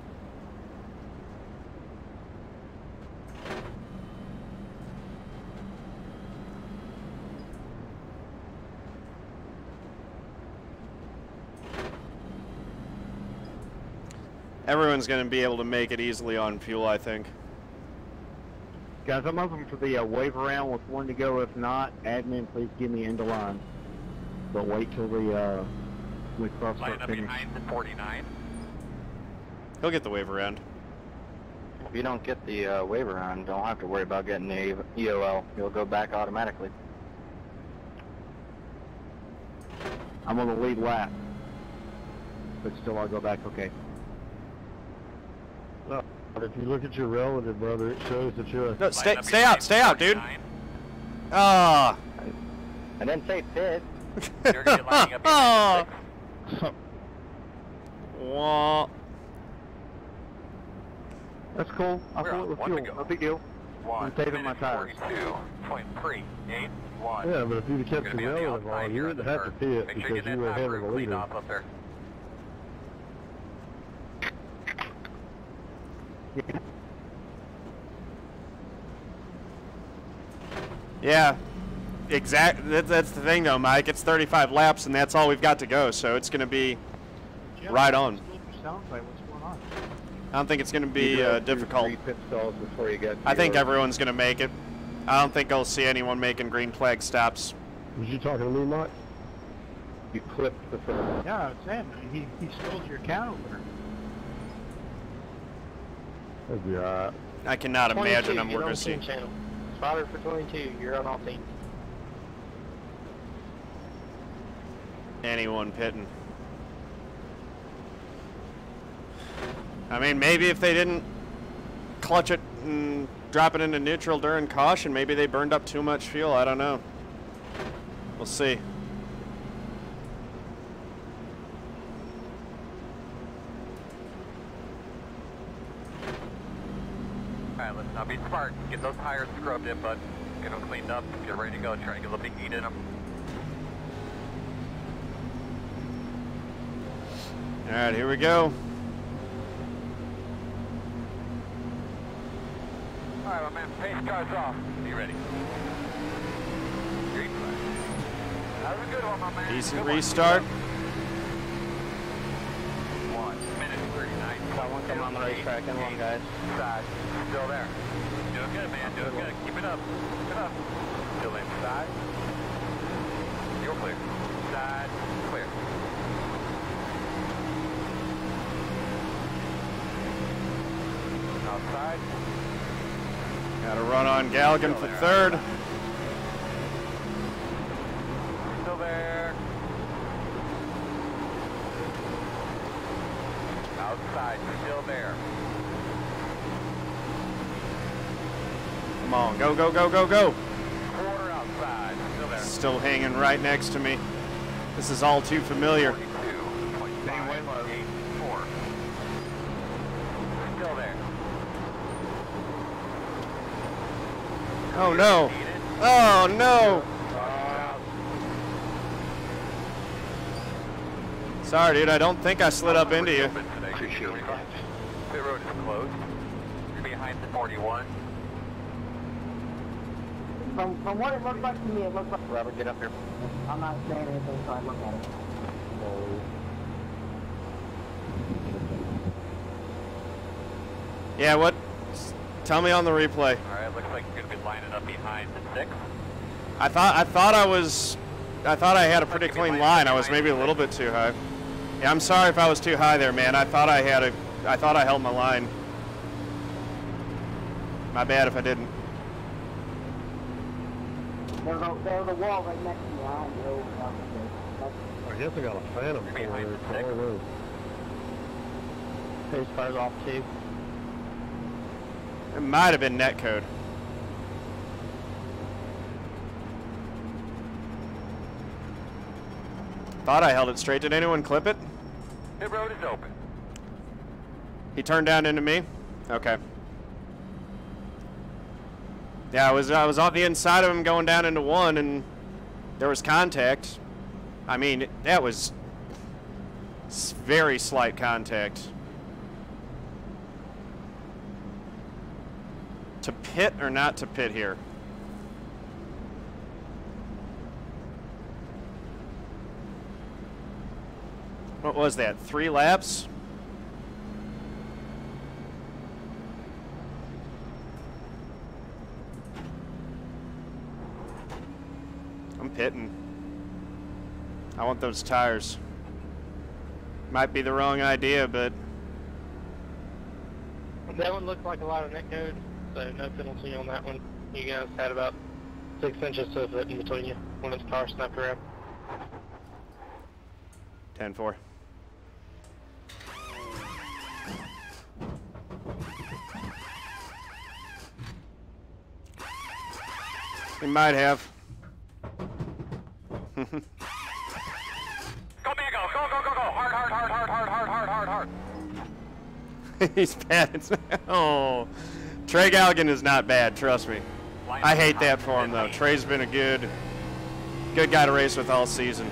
Everyone's going to be able to make it easily on fuel, I think. Guys, I'm open for the wave around with 1 to go. If not, admin, please give me end of line. But wait till we cross Line start up finish. behind the 49. He'll get the wave around. If you don't get the wave around, don't have to worry about getting the EOL. You'll go back automatically. I'm on the lead lap. But still I'll go back, okay. Well, if you look at your relative, brother, it shows that you're... No, stay out, dude. Ah. I didn't say pit. You're going to be lining up behind the 6. Wah. That's cool. I'll We're pull on it with 1 to fuel. go. No big deal. 1 I'm saving my tires. 42.381. Yeah, but if you'd have kept Gonna the be on the relative outside on, here you on the wouldn't have to turn. pit Make sure because you you were get ahead that of the top lead leader. off up there. Yeah. That's the thing, though, Mike. It's 35 laps, and that's all we've got to go. So it's going to be right on. What's going on? I don't think it's going to be difficult. 3 pit stalls before you get to I think your- everyone's going to make it. I don't think I'll see anyone making green flag stops. Was you talking to me, Mike? You clipped the first. Yeah, I was saying, he stole your account over. That'd be alright. I cannot imagine we're going to see. Channel. Spotter for 22, you're on all teams. Anyone pitting. I mean, maybe if they didn't clutch it and drop it into neutral during caution, maybe they burned up too much fuel. I don't know. We'll see. Alright, let's not be smart. Get those tires scrubbed in, bud. Get them cleaned up. Get ready to go. Try to get a little bit of heat in them. All right, here we go. Alright, my man. Pace car's off. Be ready. Green flag. That was a good one, my man. Decent Good restart. 1 minute 39. Someone come on the racetrack and one, guys. Side. Still there. Doing good, man. Doing good. Keep it up. Keep it up. Still inside. You're clear. Side. Clear. Outside. Got a run on Galligan for third. Still there. Outside. Still there. Come on, go, go, go, go, go. Quarter outside. Still there. Still hanging right next to me. This is all too familiar. 42.584. Still there. Oh no. Oh no. Sorry, dude. I don't think I slid up into you. Appreciate it. Pit road is closed. You're behind the 41. From what it looks like to me, it looks like... Robert, get up here. I'm not saying anything, so I look at it. Yeah, what? Tell me on the replay. Alright, looks like you're gonna be lining up behind the 6. I thought I had a pretty clean line. I was maybe a little bit too high. Yeah, I'm sorry if I was too high there, man. I thought I held my line. My bad if I didn't. There's a wall right next to me. I don't know. I guess I got a phantom for Behind there. the six. Pace car's off too. It might have been netcode. Thought I held it straight. Did anyone clip it? Pit road is open. He turned down into me? Okay. Yeah, I was on the inside of him going down into 1, and there was contact. I mean, that was very slight contact. To pit or not to pit here? What was that, 3 laps? I'm pitting. I want those tires. Might be the wrong idea, but That one looked like a lot of netcode, so no penalty on that one. You guys had about 6 inches to a foot in between you when the car snapped around. 10-4. He might have. Go, man, go. Go, go, go, go. Hard, hard, hard, hard, hard, hard, hard, hard, hard. He's bad. Oh, Trey Galligan is not bad. Trust me. I hate that for him though. Trey's been a good guy to race with all season.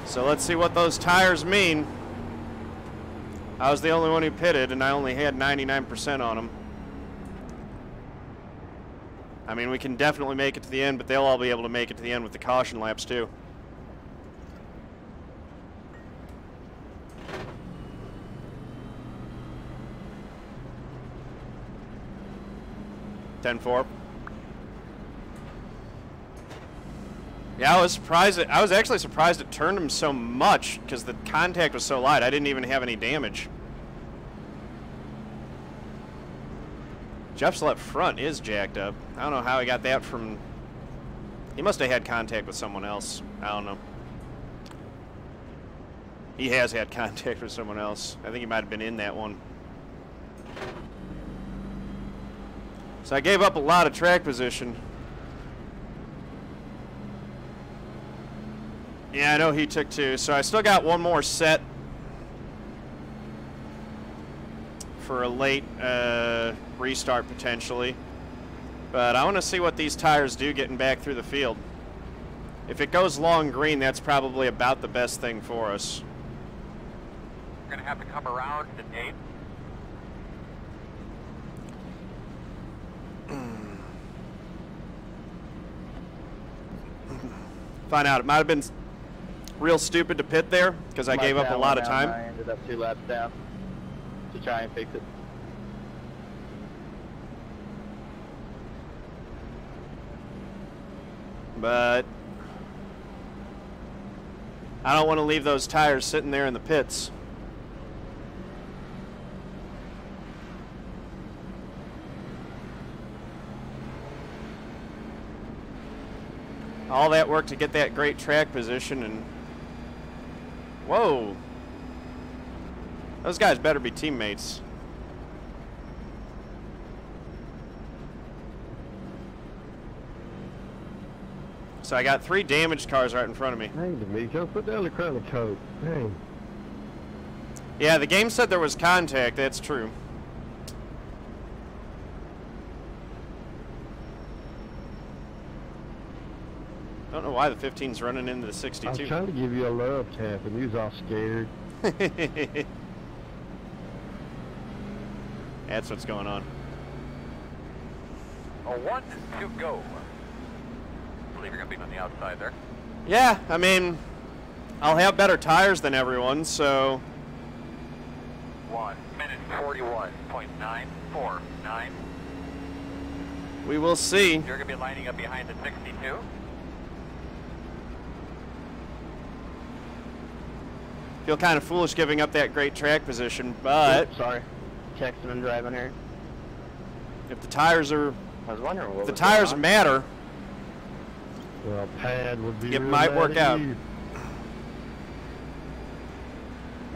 So let's see what those tires mean. I was the only one who pitted, and I only had 99% on them. I mean, we can definitely make it to the end, but they'll all be able to make it to the end with the caution laps, too. (10-4). Yeah, I was surprised. I was actually surprised it turned him so much because the contact was so light. I didn't even have any damage. Jeff's left front is jacked up. I don't know how he got that from... He must have had contact with someone else. I don't know. He has had contact with someone else. I think he might have been in that one. So I gave up a lot of track position. Yeah, I know he took 2. So I still got one more set for a late restart potentially. But I want to see what these tires do getting back through the field. If it goes long green, that's probably about the best thing for us. We're going to have to come around to Nate. Find out. It might have been real stupid to pit there because I gave up a lot of time. I ended up 2 laps down to try and fix it. But I don't want to leave those tires sitting there in the pits. All that work to get that great track position, and whoa, those guys better be teammates. So I got 3 damaged cars right in front of me. Dang, D'Amico, put down the crown of coke. Dang. Yeah, the game said there was contact. That's true. Don't know why the 15's running into the 62. I was trying to give you a love tap, and you was all scared. That's what's going on. A 1 to go. I believe you're going to be on the outside there. Yeah, I mean, I'll have better tires than everyone, so... 1 minute 41.949. we will see. You're going to be lining up behind the 62. Feel kind of foolish giving up that great track position, but... Oops, sorry. Texting and driving here. If the tires are... I was wondering what if the was tires going on. matter, Well, Pad would be it real might mad work at out. you.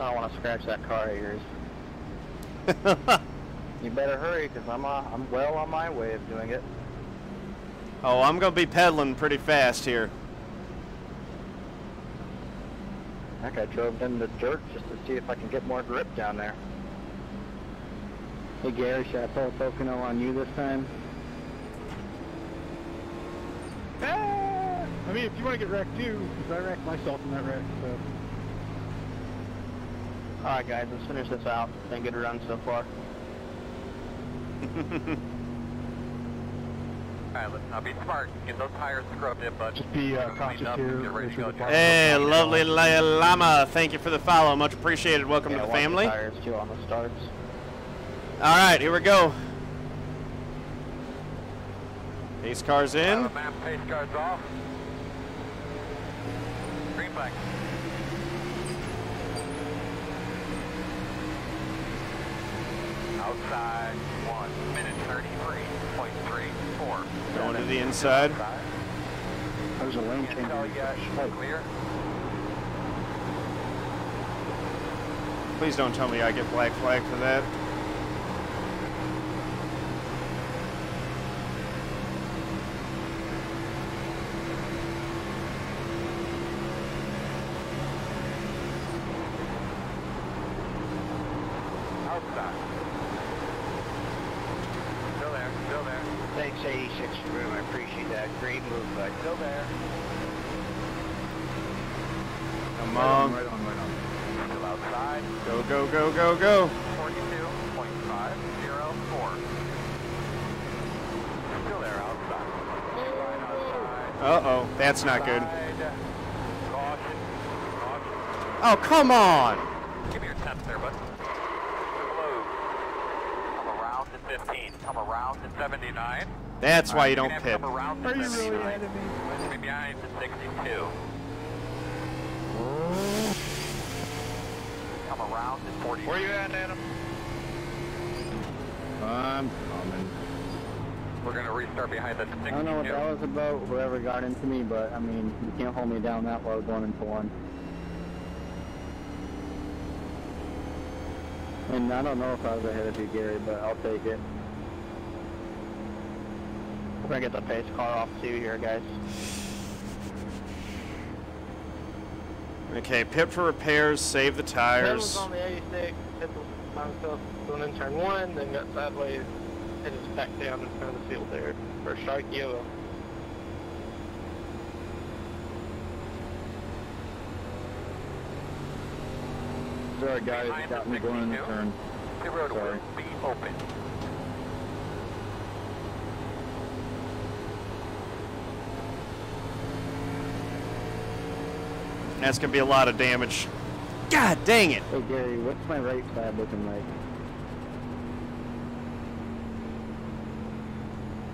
I don't want to scratch that car of yours. You better hurry, because I'm well on my way of doing it. Oh, I'm going to be pedaling pretty fast here. Heck, I drove in the dirt just to see if I can get more grip down there. Hey Gary, should I pull a Pocono on you this time? Ah! I mean, if you want to get wrecked too, because I wrecked myself in that wreck, so. Alright guys, let's finish this out. Been a good run so far. Alright, let's not be smart. Get those tires scrubbed in, bud. Just be cautious here. Get ready to go. Hey, lovely llama. Thank you for the follow. Much appreciated. Welcome to the watch the family. tires too on the starts. All right, here we go. Pace cars in. Map pace cars off. Green flag. Outside 1 minute 33.34. Going to the inside. There's a lane Can't change. tell yet. Clear. Please don't tell me I get black flag for that. Outside. Still there. Still there. Thanks 86 room, I appreciate that. Great move, bud. Still there. Come on. Right on. Still out outside. Go, go, go, go, go. 42.504. Still there outside. Right outside. Uh-oh, that's not good. Outside. Caution. Caution. Oh, come on. Give me your 10th there, bud. Slow. Come around to 15. Come around to 79. That's why you don't You're gonna pit. have to come around to Are you 79. really ahead of me? Let's be behind to 62. Come around to 40. Where you at, Adam? I'm coming. We're gonna restart behind the 62. I don't know what that was about, whoever got into me, but I mean, you can't hold me down that low going into one. And I don't know if I was ahead of you, Gary, but I'll take it. We're gonna get the pace car off too here, guys. Okay, pit for repairs, save the Ted was tires. on the 86, hit myself going in turn 1, then got sideways, hit us back down in front of the field there for strike yellow. Sorry guys, got me going in the turn. The road Sorry. will be open. That's going to be a lot of damage. God dang it. Hey Gary, what's my right side looking like?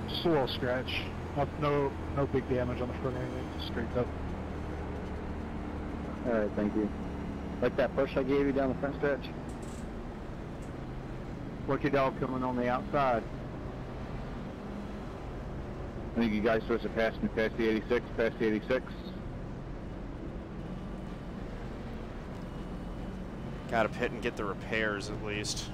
Just a little scratch. No big damage on the front end. It's straight up. Alright, thank you. Like that push I gave you down the front stretch? Lucky dog coming on the outside. I think you guys supposed to pass me past the 86, past the 86. Gotta pit and get the repairs at least.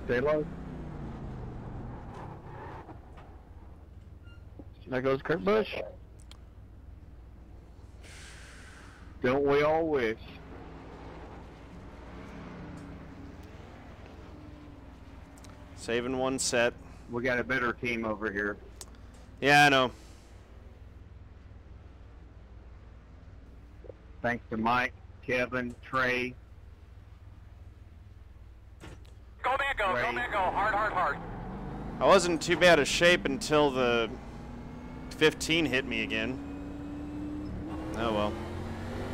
Stay low. There goes Kurt Busch. Don't we all wish? Saving one set. We got a better team over here. Yeah, I know. Thanks to Mike, Kevin, Trey. Go man, go, Ray. go man, go. Hard, hard, hard. I wasn't in too bad a shape until the 15 hit me again. Oh well.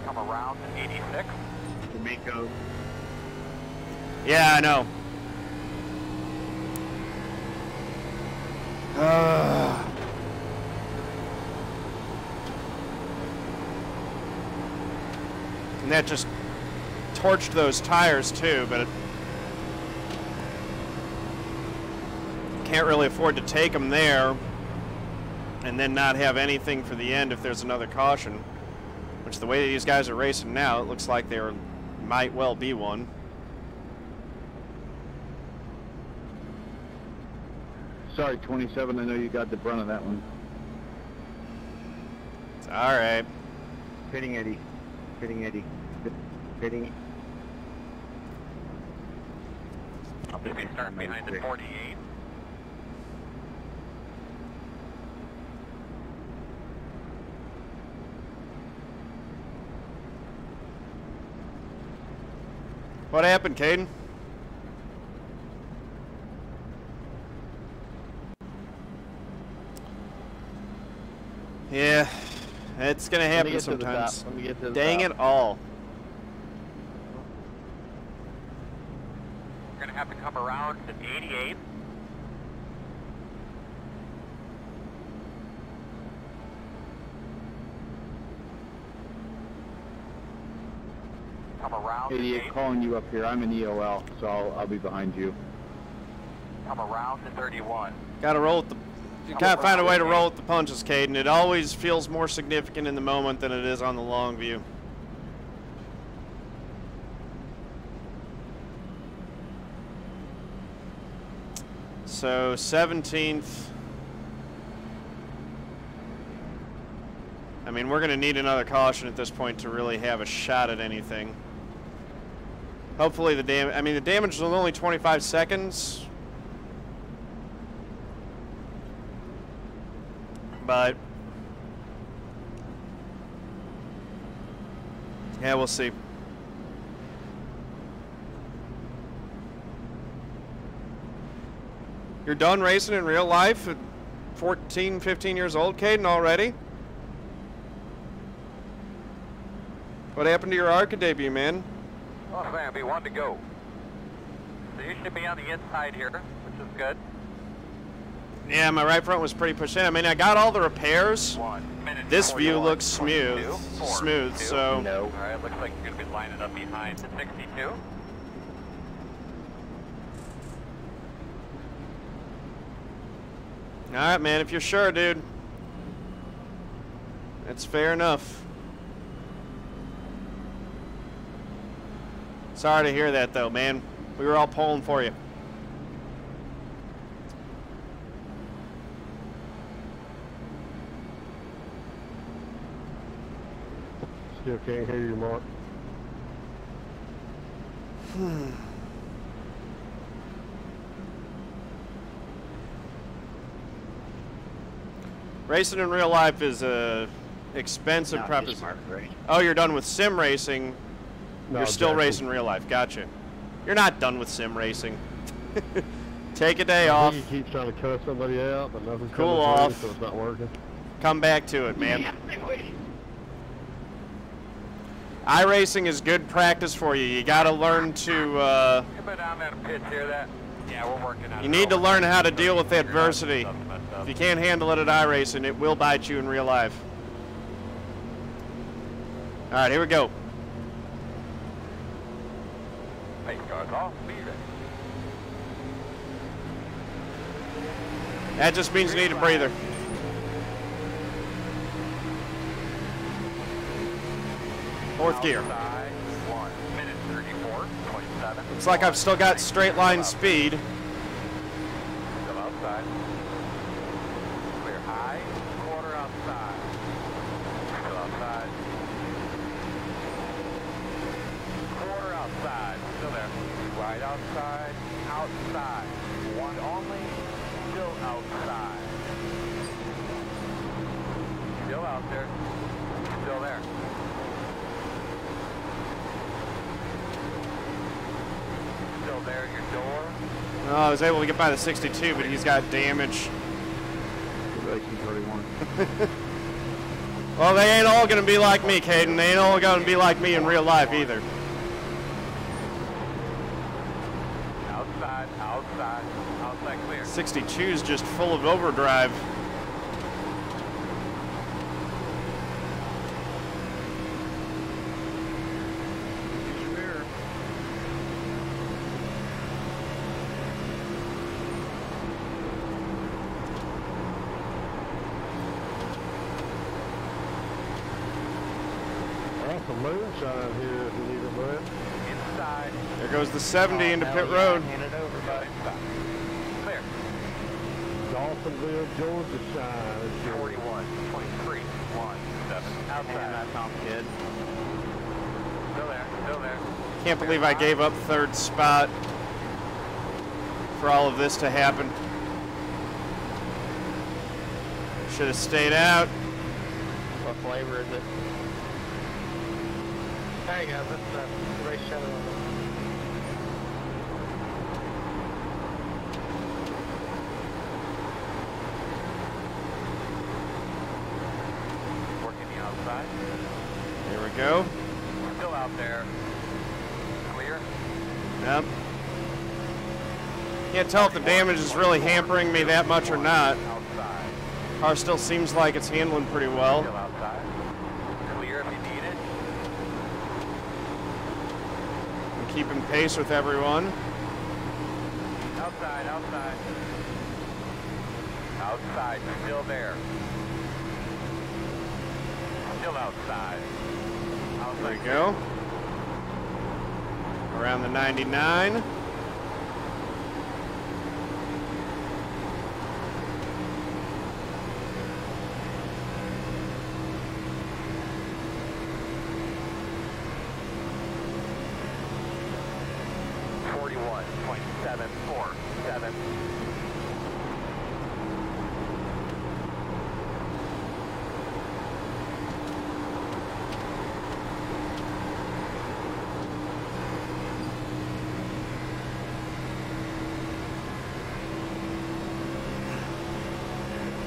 Come around to 86. D'Amico. Yeah, I know. And that just torched those tires too, but it can't really afford to take them there and then not have anything for the end if there's another caution. Which, the way these guys are racing now, it looks like there might well be one. Sorry, 27, I know you got the brunt of that one. It's all right. Pitting Eddie. Pitting Eddie. Pitting. I'll be starting behind the 48. What happened, Caden? Yeah, it's gonna happen sometimes. Let me get to the Dang top. it all. We're gonna have to come around to 88. Come around to 88 8. calling you up here. I'm in EOL, so I'll be behind you. Come around to 31. Gotta roll with the. You gotta find a way to roll with the punches, Caden. It always feels more significant in the moment than it is on the long view. So 17th. I mean, we're gonna need another caution at this point to really have a shot at anything. Hopefully the damage, I mean, the damage was only 25 seconds. But yeah, we'll see. You're done racing in real life at 14, 15 years old, Caden, already? What happened to your ARCA debut, man? Oh, man, we wanted to go. So you should be on the inside here, which is good. Yeah, my right front was pretty pushed in. I mean, I got all the repairs. 1 minute. This view 41, looks smooth, 22, 4, smooth. 2. So No. All right, looks like you're going to be lining up behind the 62. all right, man. If you're sure, dude, that's fair enough. Sorry to hear that, though, man. We were all pulling for you. Still can't hear you, Mark. Racing in real life is a expensive Not proposition. smart, right? Oh, you're done with sim racing. No, You're still Jackson. racing real life. Gotcha. You're not done with sim racing. Take a day off. He keeps trying to cut somebody out, but nothing's Cool coming through, off. so it's not working. Come back to it, man. iRacing is good practice for you. You got to learn to. Come down there and pitch here. That. Yeah, we're working on it. You need to learn how to deal with adversity. If you can't handle it at iRacing, it will bite you in real life. All right, here we go. Hey, cars off. Speed it. That just means you need a breather. Fourth gear. Outside, 1 minute 34.7. Looks like I've still got straight line speed. Still outside. Clear high, quarter outside. Still outside. Quarter outside. Still there. Right outside. Outside. One only. Still outside. Still out there. Still there. Still there. Your door. Oh, I was able to get by the 62, but he's got damage. Racing 31. Well, they ain't all going to be like me, Caden. They ain't all going to be like me in real life either. Outside. Outside. Outside clear. 62 is just full of overdrive. That's some moonshine here if you need a breath. Inside. There goes the 70 into pit road. Hand it over, bud. Clear. Dawsonville, Georgia shine. 41, 23, 1, 7. And Outside. that sounds good. Still there. Still there. Can't believe I gave up third spot for all of this to happen. Should have stayed out. What flavor is it? Hey guys, that's race shadow. Working the outside. Here we go. Still out there. Clear. Yep. Can't tell if the damage is really hampering me that much or not. Outside. Car still seems like it's handling pretty well. Still outside. Clear if you need it. I'm keeping pace with everyone. Outside. Outside. Outside. Still there. Still outside. There Outside. we go. Around the 99. 147.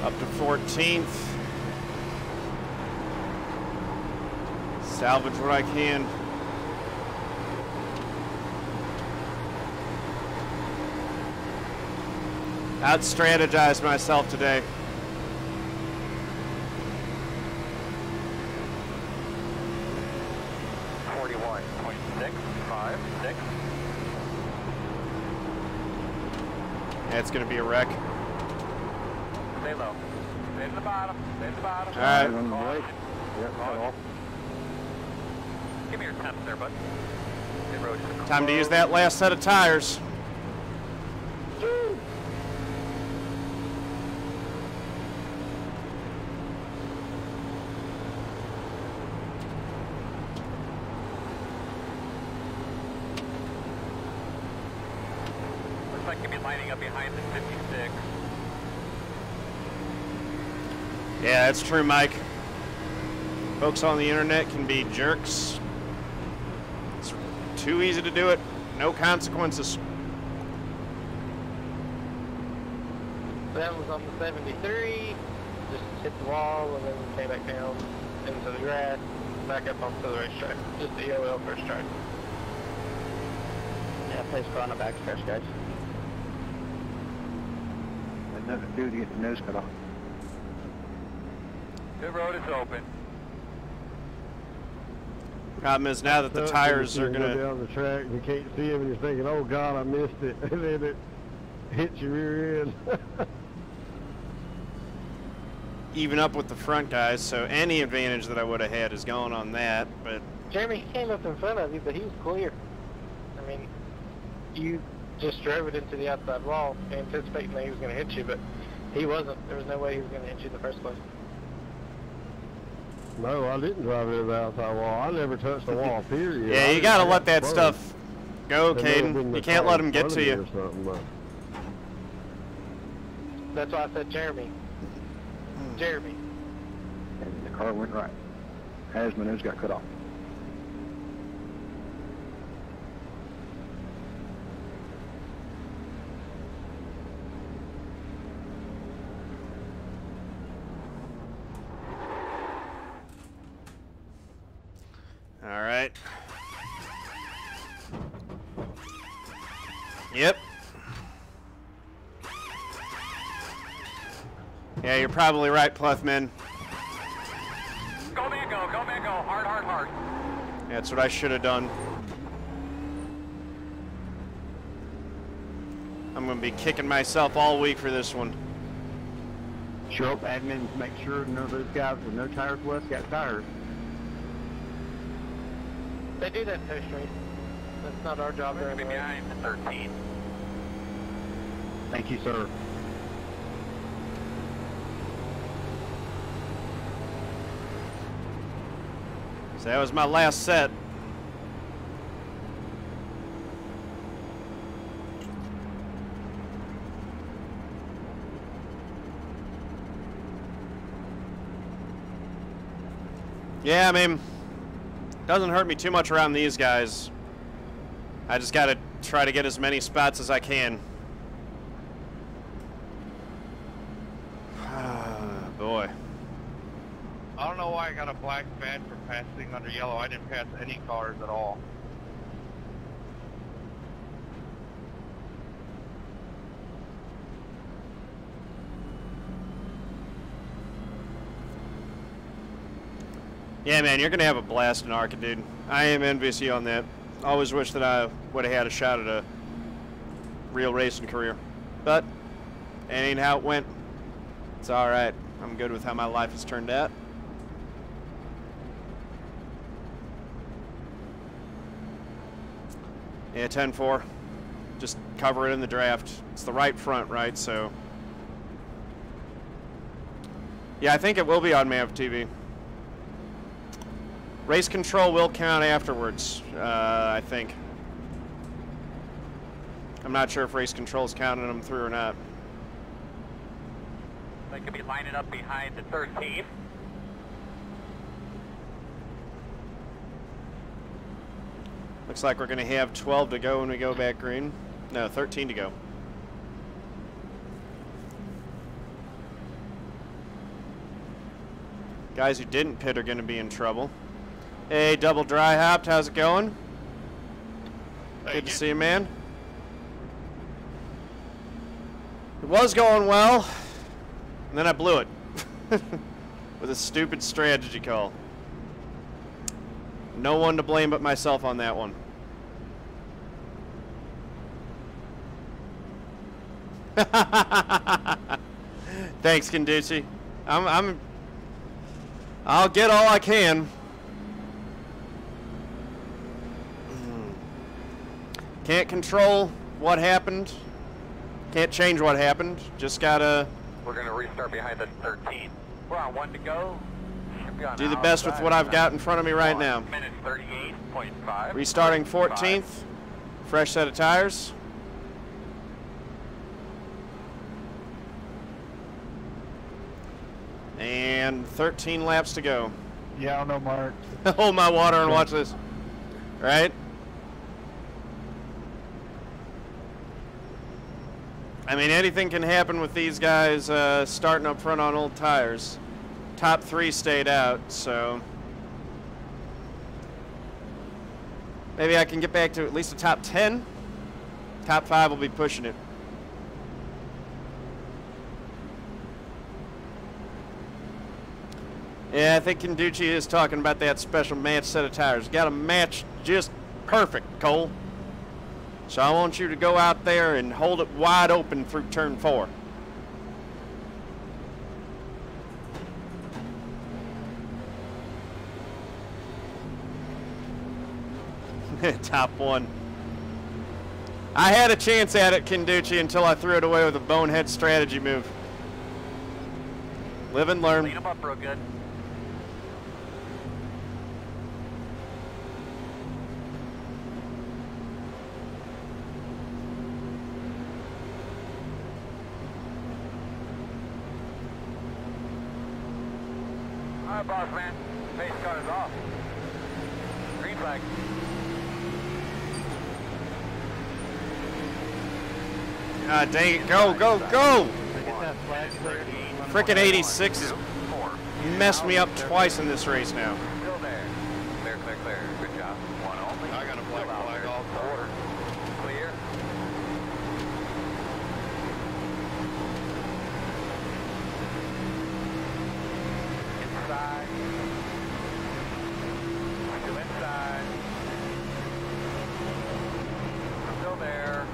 Up to 14th. Salvage what I can. Out-strategized myself today. Yeah, it's going to be a wreck. Stay low. Stay to the bottom. Stay to the bottom. All right. On the right. Yep, cut off. Give me your temps there, bud. Good road. Time to use that last set of tires. Looks like you'll be lining up behind the 56. Yeah, that's true, Mike. Folks on the internet can be jerks. It's too easy to do it. No consequences. That was on the 73. Just hit the wall and then came back down into the grass, back up onto the racetrack. Just the EOL first try. Yeah, place car on the backstretch, guys. Had nothing to do to get the nose cut off. Good road is open. Problem is now that the tires are go gonna down the track and you can't see him and you're thinking, oh God, I missed it. And then it hits your rear end. even up with the front guys, so any advantage that I would have had is gone on that. But Jeremy, he came up in front of you, but he was clear. I mean, you just drove it into the outside wall, anticipating that he was going to hit you, but he wasn't. There was no way he was going to hit you in the first place. No, I didn't drive it to the outside wall. I never touched the wall, period. yeah, you got to let that stuff go, Caden. You can't let them get to you. That's why I said Jeremy. Jeremy. And the car went right. As my nose got cut off. All right. Yep. Yeah, you're probably right, Pluthman. Go, man, go. Go, man, go. Hard, hard, hard. That's what I should have done. I'm going to be kicking myself all week for this one. Show up, admins, make sure none of those guys with no tires left got tires. They do that post race. That's not our job. We're going to be behind the 13. Thank you, sir. So that was my last set. Yeah, I mean, doesn't hurt me too much around these guys. I just got to try to get as many spots as I can. Boy. I don't know why I got a black badge for passing under yellow. I didn't pass any cars at all. Yeah, man, you're going to have a blast in ARCA, dude. I am envious of you on that. Always wish that I would have had a shot at a real racing career. But it ain't how it went. It's all right. I'm good with how my life has turned out. Yeah, 10-4. Just cover it in the draft. It's the right front, right? So, yeah, I think it will be on MAV TV. Race control will count afterwards, I think. I'm not sure if race control's counting them through or not. They could be lining up behind the 13. Looks like we're going to have 12 to go when we go back green. No, 13 to go. Guys who didn't pit are going to be in trouble. Hey, double dry hopped, how's it going? Good to see you, man. It was going well, and then I blew it with a stupid strategy call. No one to blame but myself on that one. Thanks, Canducci. I'll get all I can. Can't control what happened. Can't change what happened. Just gotta... We're going to restart behind the 13. We're on 1 to go. Do the best with what I've got in front of me right now. Minute 38.5. Restarting 14th. Fresh set of tires. And 13 laps to go. Yeah, I don't know, Mark. Hold my water and watch this. Right? I mean, anything can happen with these guys starting up front on old tires. Top 3 stayed out, so maybe I can get back to at least a top 10. Top 5 will be pushing it. Yeah, I think Canducci is talking about that special match set of tires. Got a match just perfect, Cole. So I want you to go out there and hold it wide open through turn 4. Top 1. I had a chance at it, Canducci, until I threw it away with a bonehead strategy move. Live and learn. Clean them up real good. All right, boss man. Pace car is off. Green flag. God dang it. Go, go, go! Frickin' 86 has messed me up twice in this race now. Still there. Clear, clear, clear. Good job. One only. I got a black flag also. Order. Clear. Inside. Still inside. Still there.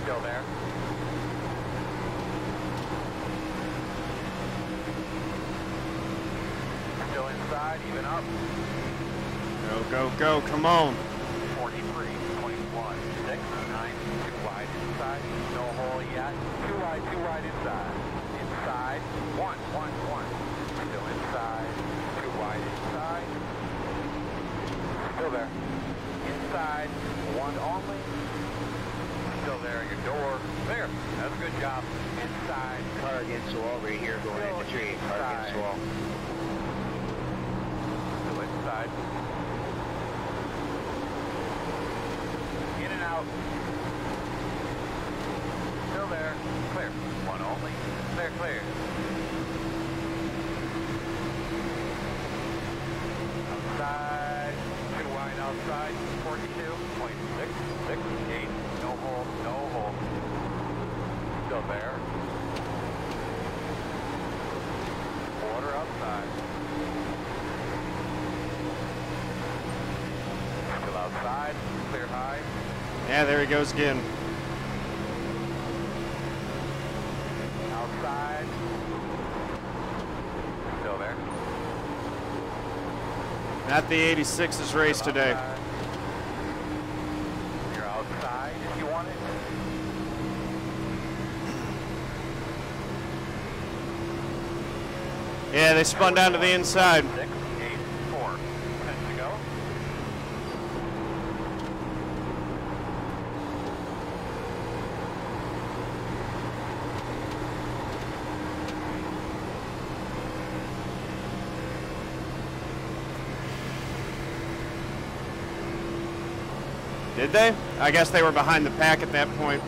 Still there. Still inside, even up. Go, go, go, come on. 43, 21, 6, 9, 2 wide inside. No hole yet. 2 wide inside. Inside. 1, 1, 1. Still inside. 2 wide inside. Still there. Inside. 1 only. Still there. Your door. There. That's a good job. Inside. Car against the wall right here going in the tree. Car against the wall. Still inside. In and out. Still there. Clear. 1 only. Clear, clear. Outside. 2 wide outside. 42.6. 6, 8. No hole. No hole. Still there. Quarter outside. Still outside. Clear high. Yeah, there he goes again. Outside. Still there. Not the 86's race today. Outside. You're outside if you want it. Yeah, they spun down to the inside. 6, 8, 4. 10 to go. Did they? I guess they were behind the pack at that point.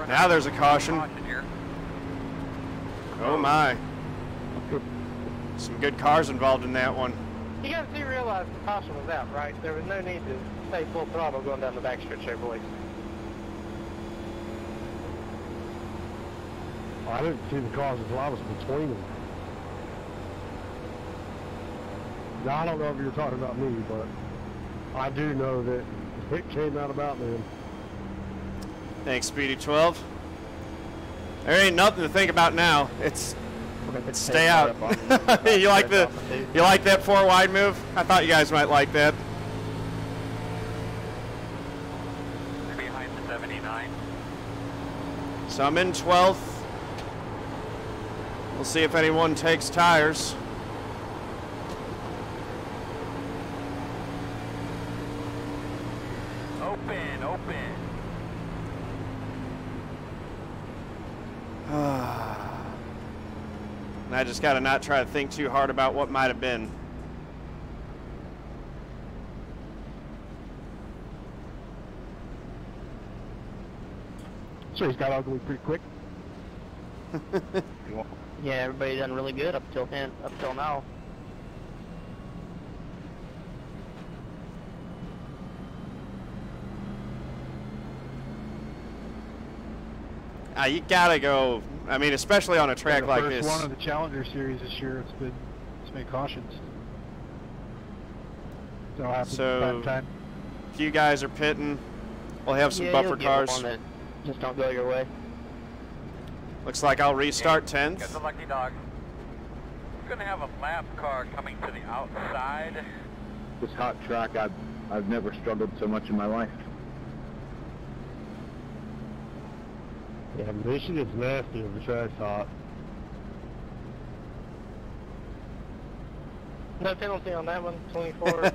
Now there's a caution. Oh my. Some good cars involved in that one. You guys do realize the caution was out, right? There was no need to stay full throttle going down the backstretch there, boys. I didn't see the cars until I was between them. Now, I don't know if you're talking about me, but I do know that it came out about then. Thanks, Speedy 12. There ain't nothing to think about now. It's stay out. you like that 4 wide move? I thought you guys might like that. Behind the 79. So I'm in 12th. We'll see if anyone takes tires. Open, open. And I just got to not try to think too hard about what might have been. So he's got ugly pretty quick. Yeah, everybody done really good up till now. You gotta go. I mean, especially on a track like this. The first one of the Challenger Series this year, it's been cautions. So happens from time. If you guys are pitting, we'll have some buffer cars. One that just don't go your way. Looks like I'll restart 10th. Got the lucky dog. We're gonna have a lap car coming to the outside. This hot track, I've never struggled so much in my life. Yeah, Michigan's nasty if the track's hot. No penalty on that one. 24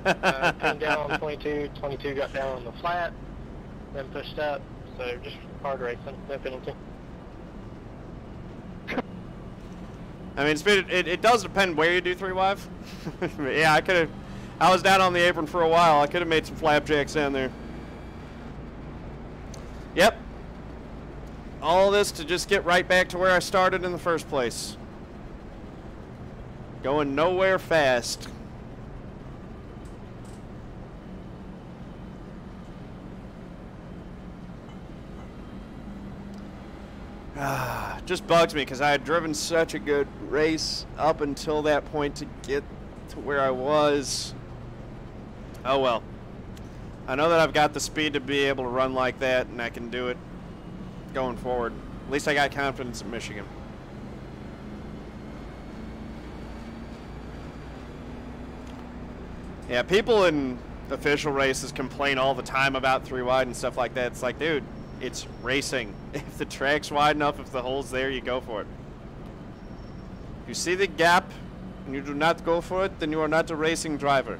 came down on 22. 22 got down on the flat, then pushed up. So just hard racing, no penalty. I mean, it does depend where you do 3-wide. Yeah, I was down on the apron for a while. I could have made some flapjacks down there. Yep. All this to just get right back to where I started in the first place. Going nowhere fast. Just bugs me because I had driven such a good race up until that point to get to where I was. Oh well. I know that I've got the speed to be able to run like that, and I can do it going forward. At least I got confidence in Michigan. Yeah, people in official races complain all the time about 3-wide and stuff like that. It's like, dude, it's racing. If the track's wide enough, if the hole's there, you go for it. If you see the gap and you do not go for it, then you are not a racing driver.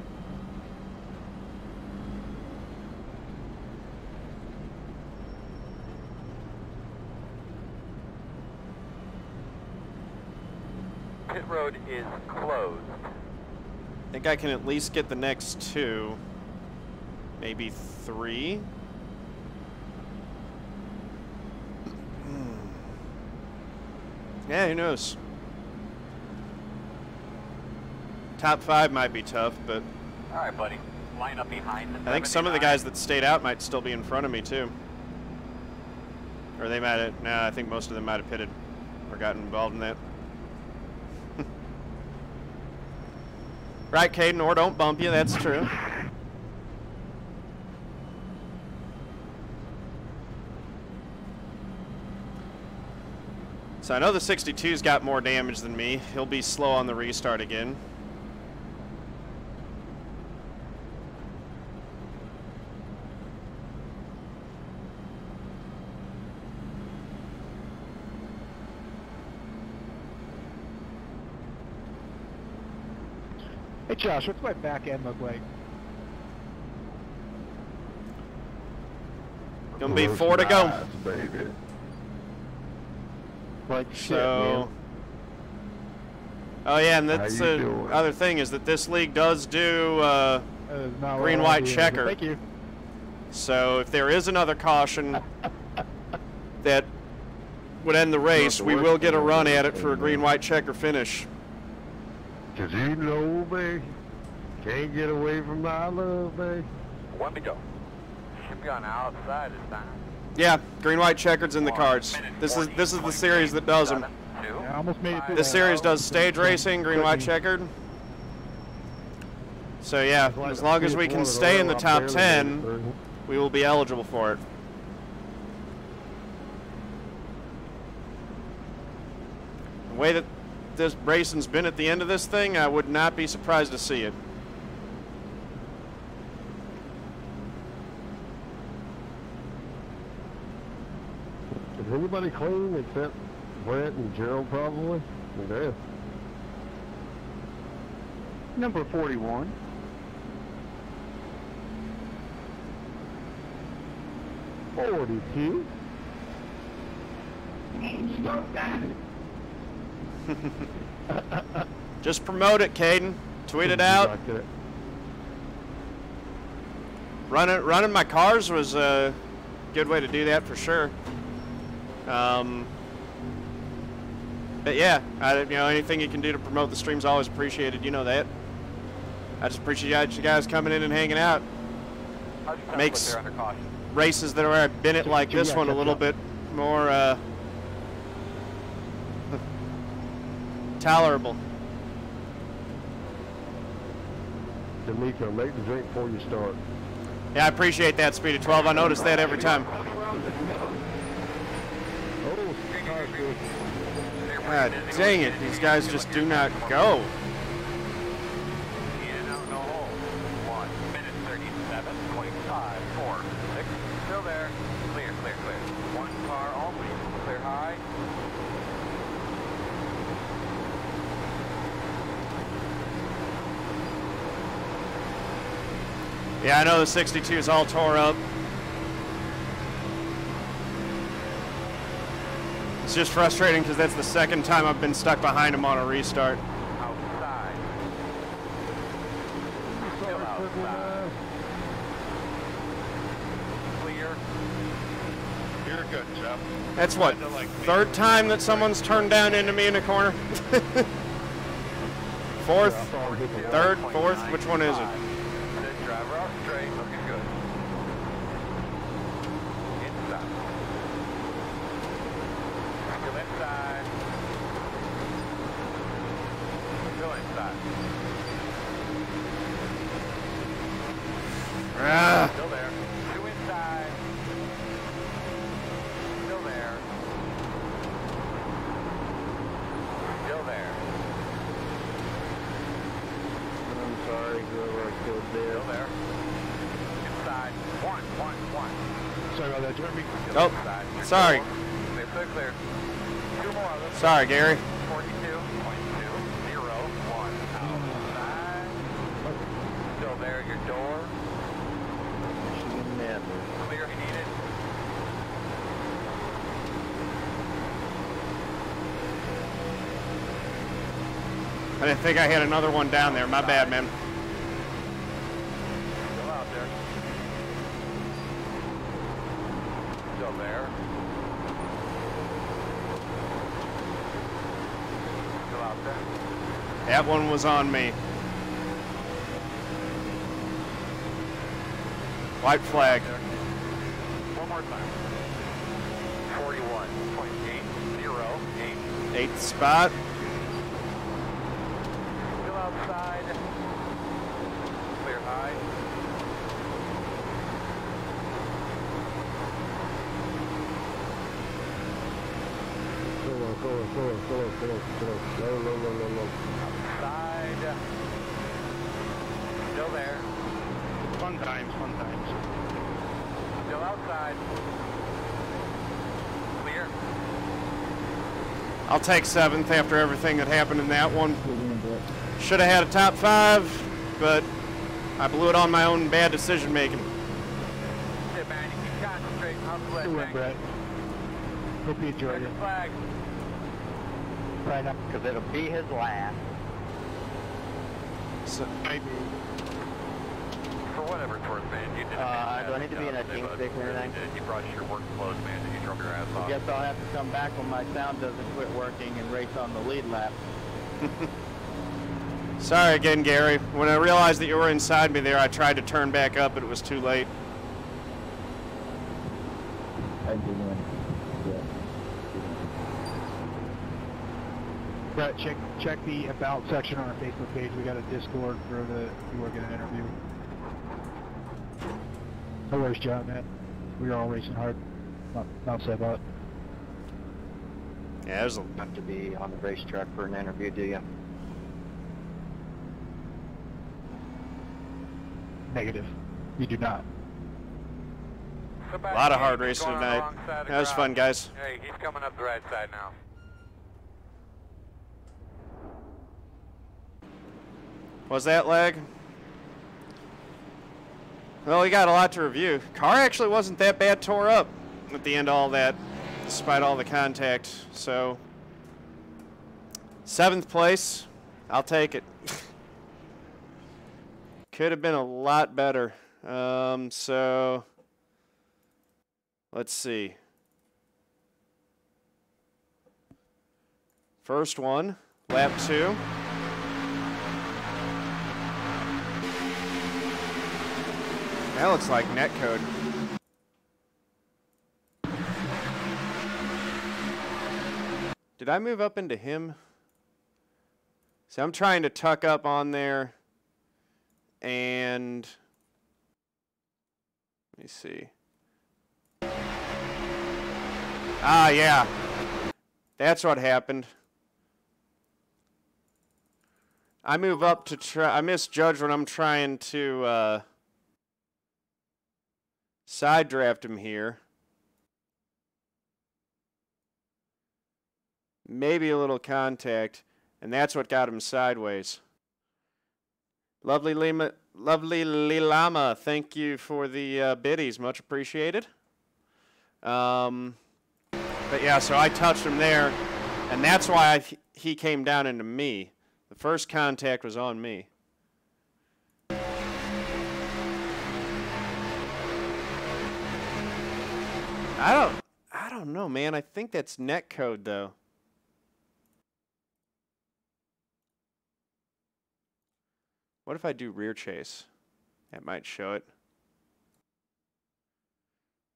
Pit road is closed. I think I can at least get the next 2, maybe 3. Yeah, who knows? Top 5 might be tough, but All right, buddy. Line up behind the I think some of the guys that stayed out might still be in front of me too. Or they might have, nah, I think most of them might have pitted or gotten involved in that. Right, Caden, or don't bump you, that's true. So I know the 62's got more damage than me. He'll be slow on the restart again. Josh, what's my back end look like? Gonna be 4 to go. Baby. Like shit, So, man. oh yeah, and that's How you the doing? other thing is that this league does do That is not what green, I white do. checker. Thank you. So if there is another caution that would end the race, we will get a run at it for a green, white checker finish. Cause you know me, can't get away from my love, baby. 1 to go. Should be on the outside this time. Yeah, green, white checkered's in the cards. This is the series that does them. Yeah, I almost made it through. This series does stage racing, green, white checkered. So yeah, as long as we can stay in the top 10, we will be eligible for it. The way that this racing's been at the end of this thing, I would not be surprised to see it. Is anybody clean except Brett and Gerald probably? Yeah. Number 41. $42. Just promote it, Caden. Tweet it out. Running my cars was a good way to do that for sure. But yeah, anything you can do to promote the stream's always appreciated. You know that. I just appreciate you guys coming in and hanging out. Makes races that are been it like this one a little bit more tolerable. D'Amico, make the drink before you start. Yeah, I appreciate that, Speed of 12. I notice that every time. God dang it, these guys just do not go. In, out, no hole. 1 minute 37.546. Still there. Clear, clear, clear. 1 car only. Clear high. Yeah, I know the 62 is all tore up. It's just frustrating because that's the second time I've been stuck behind him on a restart. Outside. Still outside. Clear. You're good, Jeff. That's what, third time that someone's turned down into me in a corner? Fourth? Third? Fourth? Which one is it? Driver out straight, looking good. Inside. Still inside. Still inside. Ah. Still there. 2 inside. Still there. Still there. I'm sorry, whoever I killed there. Still there. Inside. 1, 1, 1. Sorry about that, Jeremy. Oh, Inside. sorry. Clear, clear, clear. 2 more. Let's Sorry, Gary. 42.201. Outside. Still there, your door. Clear if you need it. I didn't think I had another one down there. My bad, man. Still out there. Still there. Still out there. That one was on me. White flag. One more time. 41.808. Eighth spot. Still outside. Clear high. Outside. Still there. Fun times, fun times. Still outside. Clear. I'll take 7th after everything that happened in that one. Should have had a top 5. but I blew it on my own bad decision making. Hey, man, you can concentrate. How's the Good win, leg, Brett. Hope you enjoyed it. flag? Right up. Because it'll be his last. So, Maybe. For whatever it's worth, man, you did do I need to be in a team stick or anything? You brought your work close, man, and you drove your ass off. Guess I'll have to come back when my sound doesn't quit working and race on the lead lap. sorry again, Gary. When I realized that you were inside me there, I tried to turn back up, but it was too late. I did win. Yeah. Brett, check the About section on our Facebook page. We got a Discord for the you working an interview. No worries, John, man. We are all racing hard. Not say about it. Yeah, it was a, Have to be on the racetrack for an interview, do you? Negative. You do not. a lot of hard racing tonight. That was fun, guys. Hey, he's coming up the right side now. Was that lag? Well, we got a lot to review. Car actually wasn't that bad tore up at the end of all that, despite all the contact. So, 7th place, I'll take it. Could have been a lot better. So, let's see. First one, lap 2. That looks like netcode. Did I move up into him? So I'm trying to tuck up on there. And let me see. Ah, yeah. That's what happened. I move up to try. I misjudge when I'm trying to side draft him here. Maybe a little contact, and that's what got him sideways. Lovely Lilama, thank you for the biddies, much appreciated. But yeah, so I touched him there, and that's why he came down into me. The first contact was on me. I don't know, man. I think that's netcode though. What if I do rear chase? That might show it.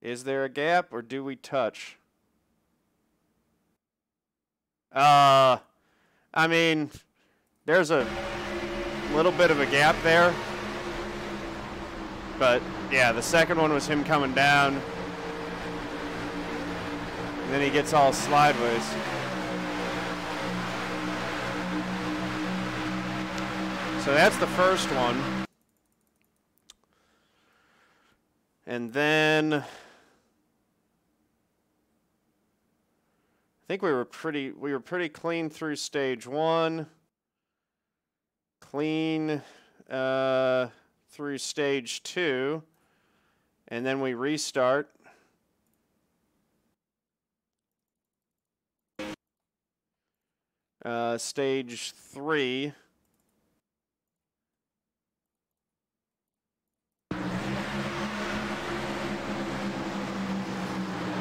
Is there a gap or do we touch? I mean, there's a little bit of a gap there. But yeah, the second one was him coming down. And then he gets all sideways. So that's the first one. And then I think we were pretty clean through stage 1. Clean through stage 2. And then we restart. Stage 3.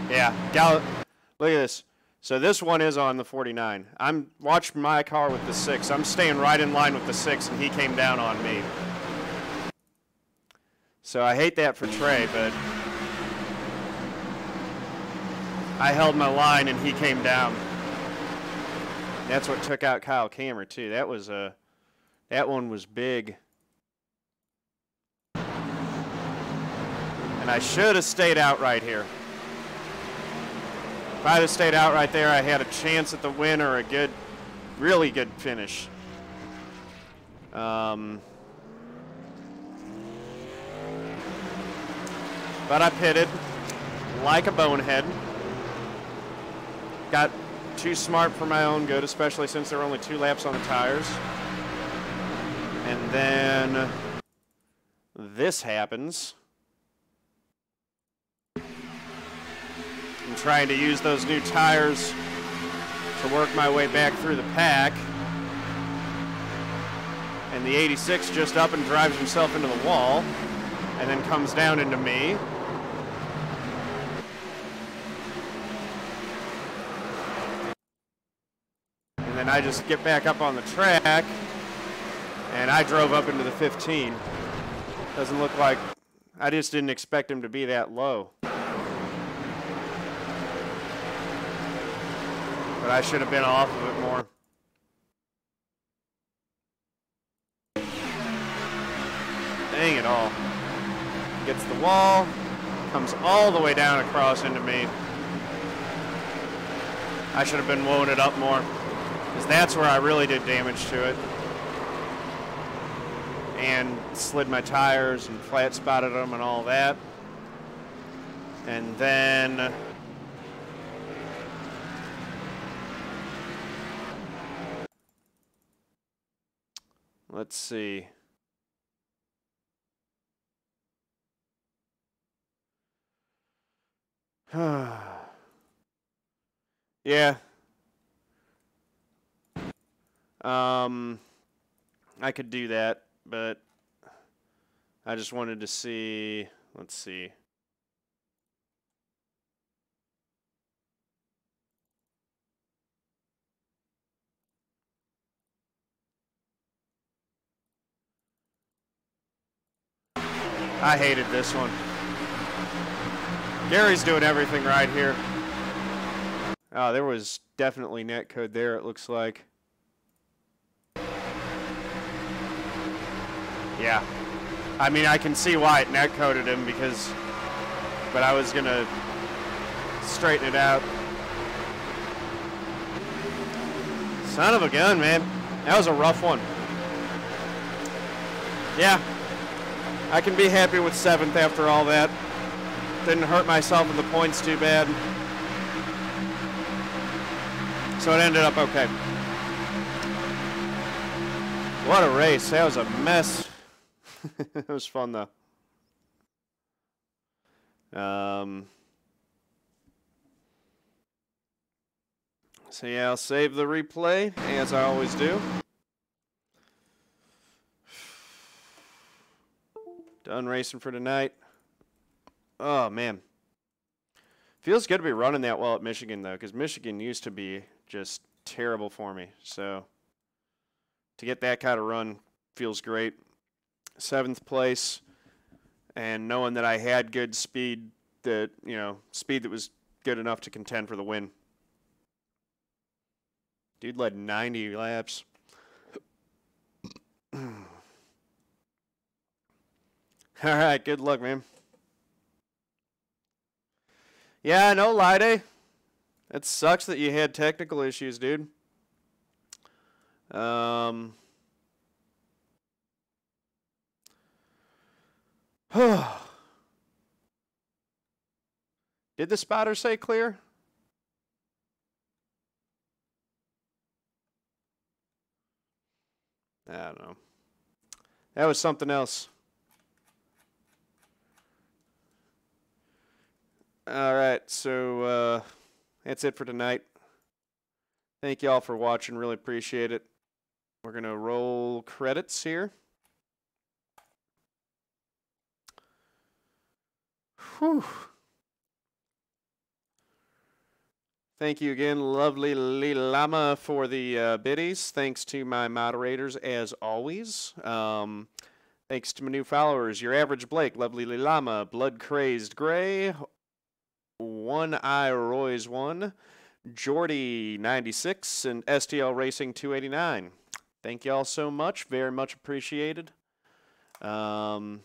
Yeah, look at this. So this one is on the 49. I'm watching my car with the 6. I'm staying right in line with the 6, and he came down on me. So I hate that for Trey, but I held my line, and he came down. That's what took out Kyle Kammer too. That one was big. And I should have stayed out right here. If I'd have stayed out right there, I had a chance at the win or a good, really good finish. But I pitted like a bonehead. Got too smart for my own good, especially since there were only 2 laps on the tires. And then this happens. I'm trying to use those new tires to work my way back through the pack. And the 86 just up and drives himself into the wall and then comes down into me. And then I just get back up on the track and I drove up into the 15. Doesn't look like, I just didn't expect him to be that low. But I should have been off of it more. Dang it all. Gets the wall, comes all the way down across into me. I should have been blowing it up more, because that's where I really did damage to it. And slid my tires and flat spotted them and all that. And then let's see. Yeah. I could do that, but I just wanted to see, let's see. I hated this one. Gary's doing everything right here. Oh, there was definitely netcode there, it looks like. Yeah. I mean, I can see why it netcoded him because, but I was gonna straighten it out. Son of a gun, man. That was a rough one. Yeah. I can be happy with 7th after all that. Didn't hurt myself in the points too bad. So it ended up okay. What a race. That was a mess. It was fun though. So yeah, I'll save the replay as I always do. Done racing for tonight. Oh man. Feels good to be running that well at Michigan though, because Michigan used to be just terrible for me. So to get that kind of run feels great. 7th place, and knowing that I had good speed, that, you know, speed that was good enough to contend for the win. Dude led 90 laps. All right, good luck, man. Yeah, I know, Lide. It sucks that you had technical issues, dude. Did the spotter say clear? I don't know. That was something else. All right, so that's it for tonight. Thank you all for watching. Really appreciate it. We're going to roll credits here. Whew. Thank you again, lovely Lilama, for the biddies. Thanks to my moderators, as always. Thanks to my new followers, Your Average Blake, lovely Lilama, Blood Crazed Gray, One Eye Roy's 1, Jordy 96, and STL Racing 289. Thank you all so much. Very much appreciated.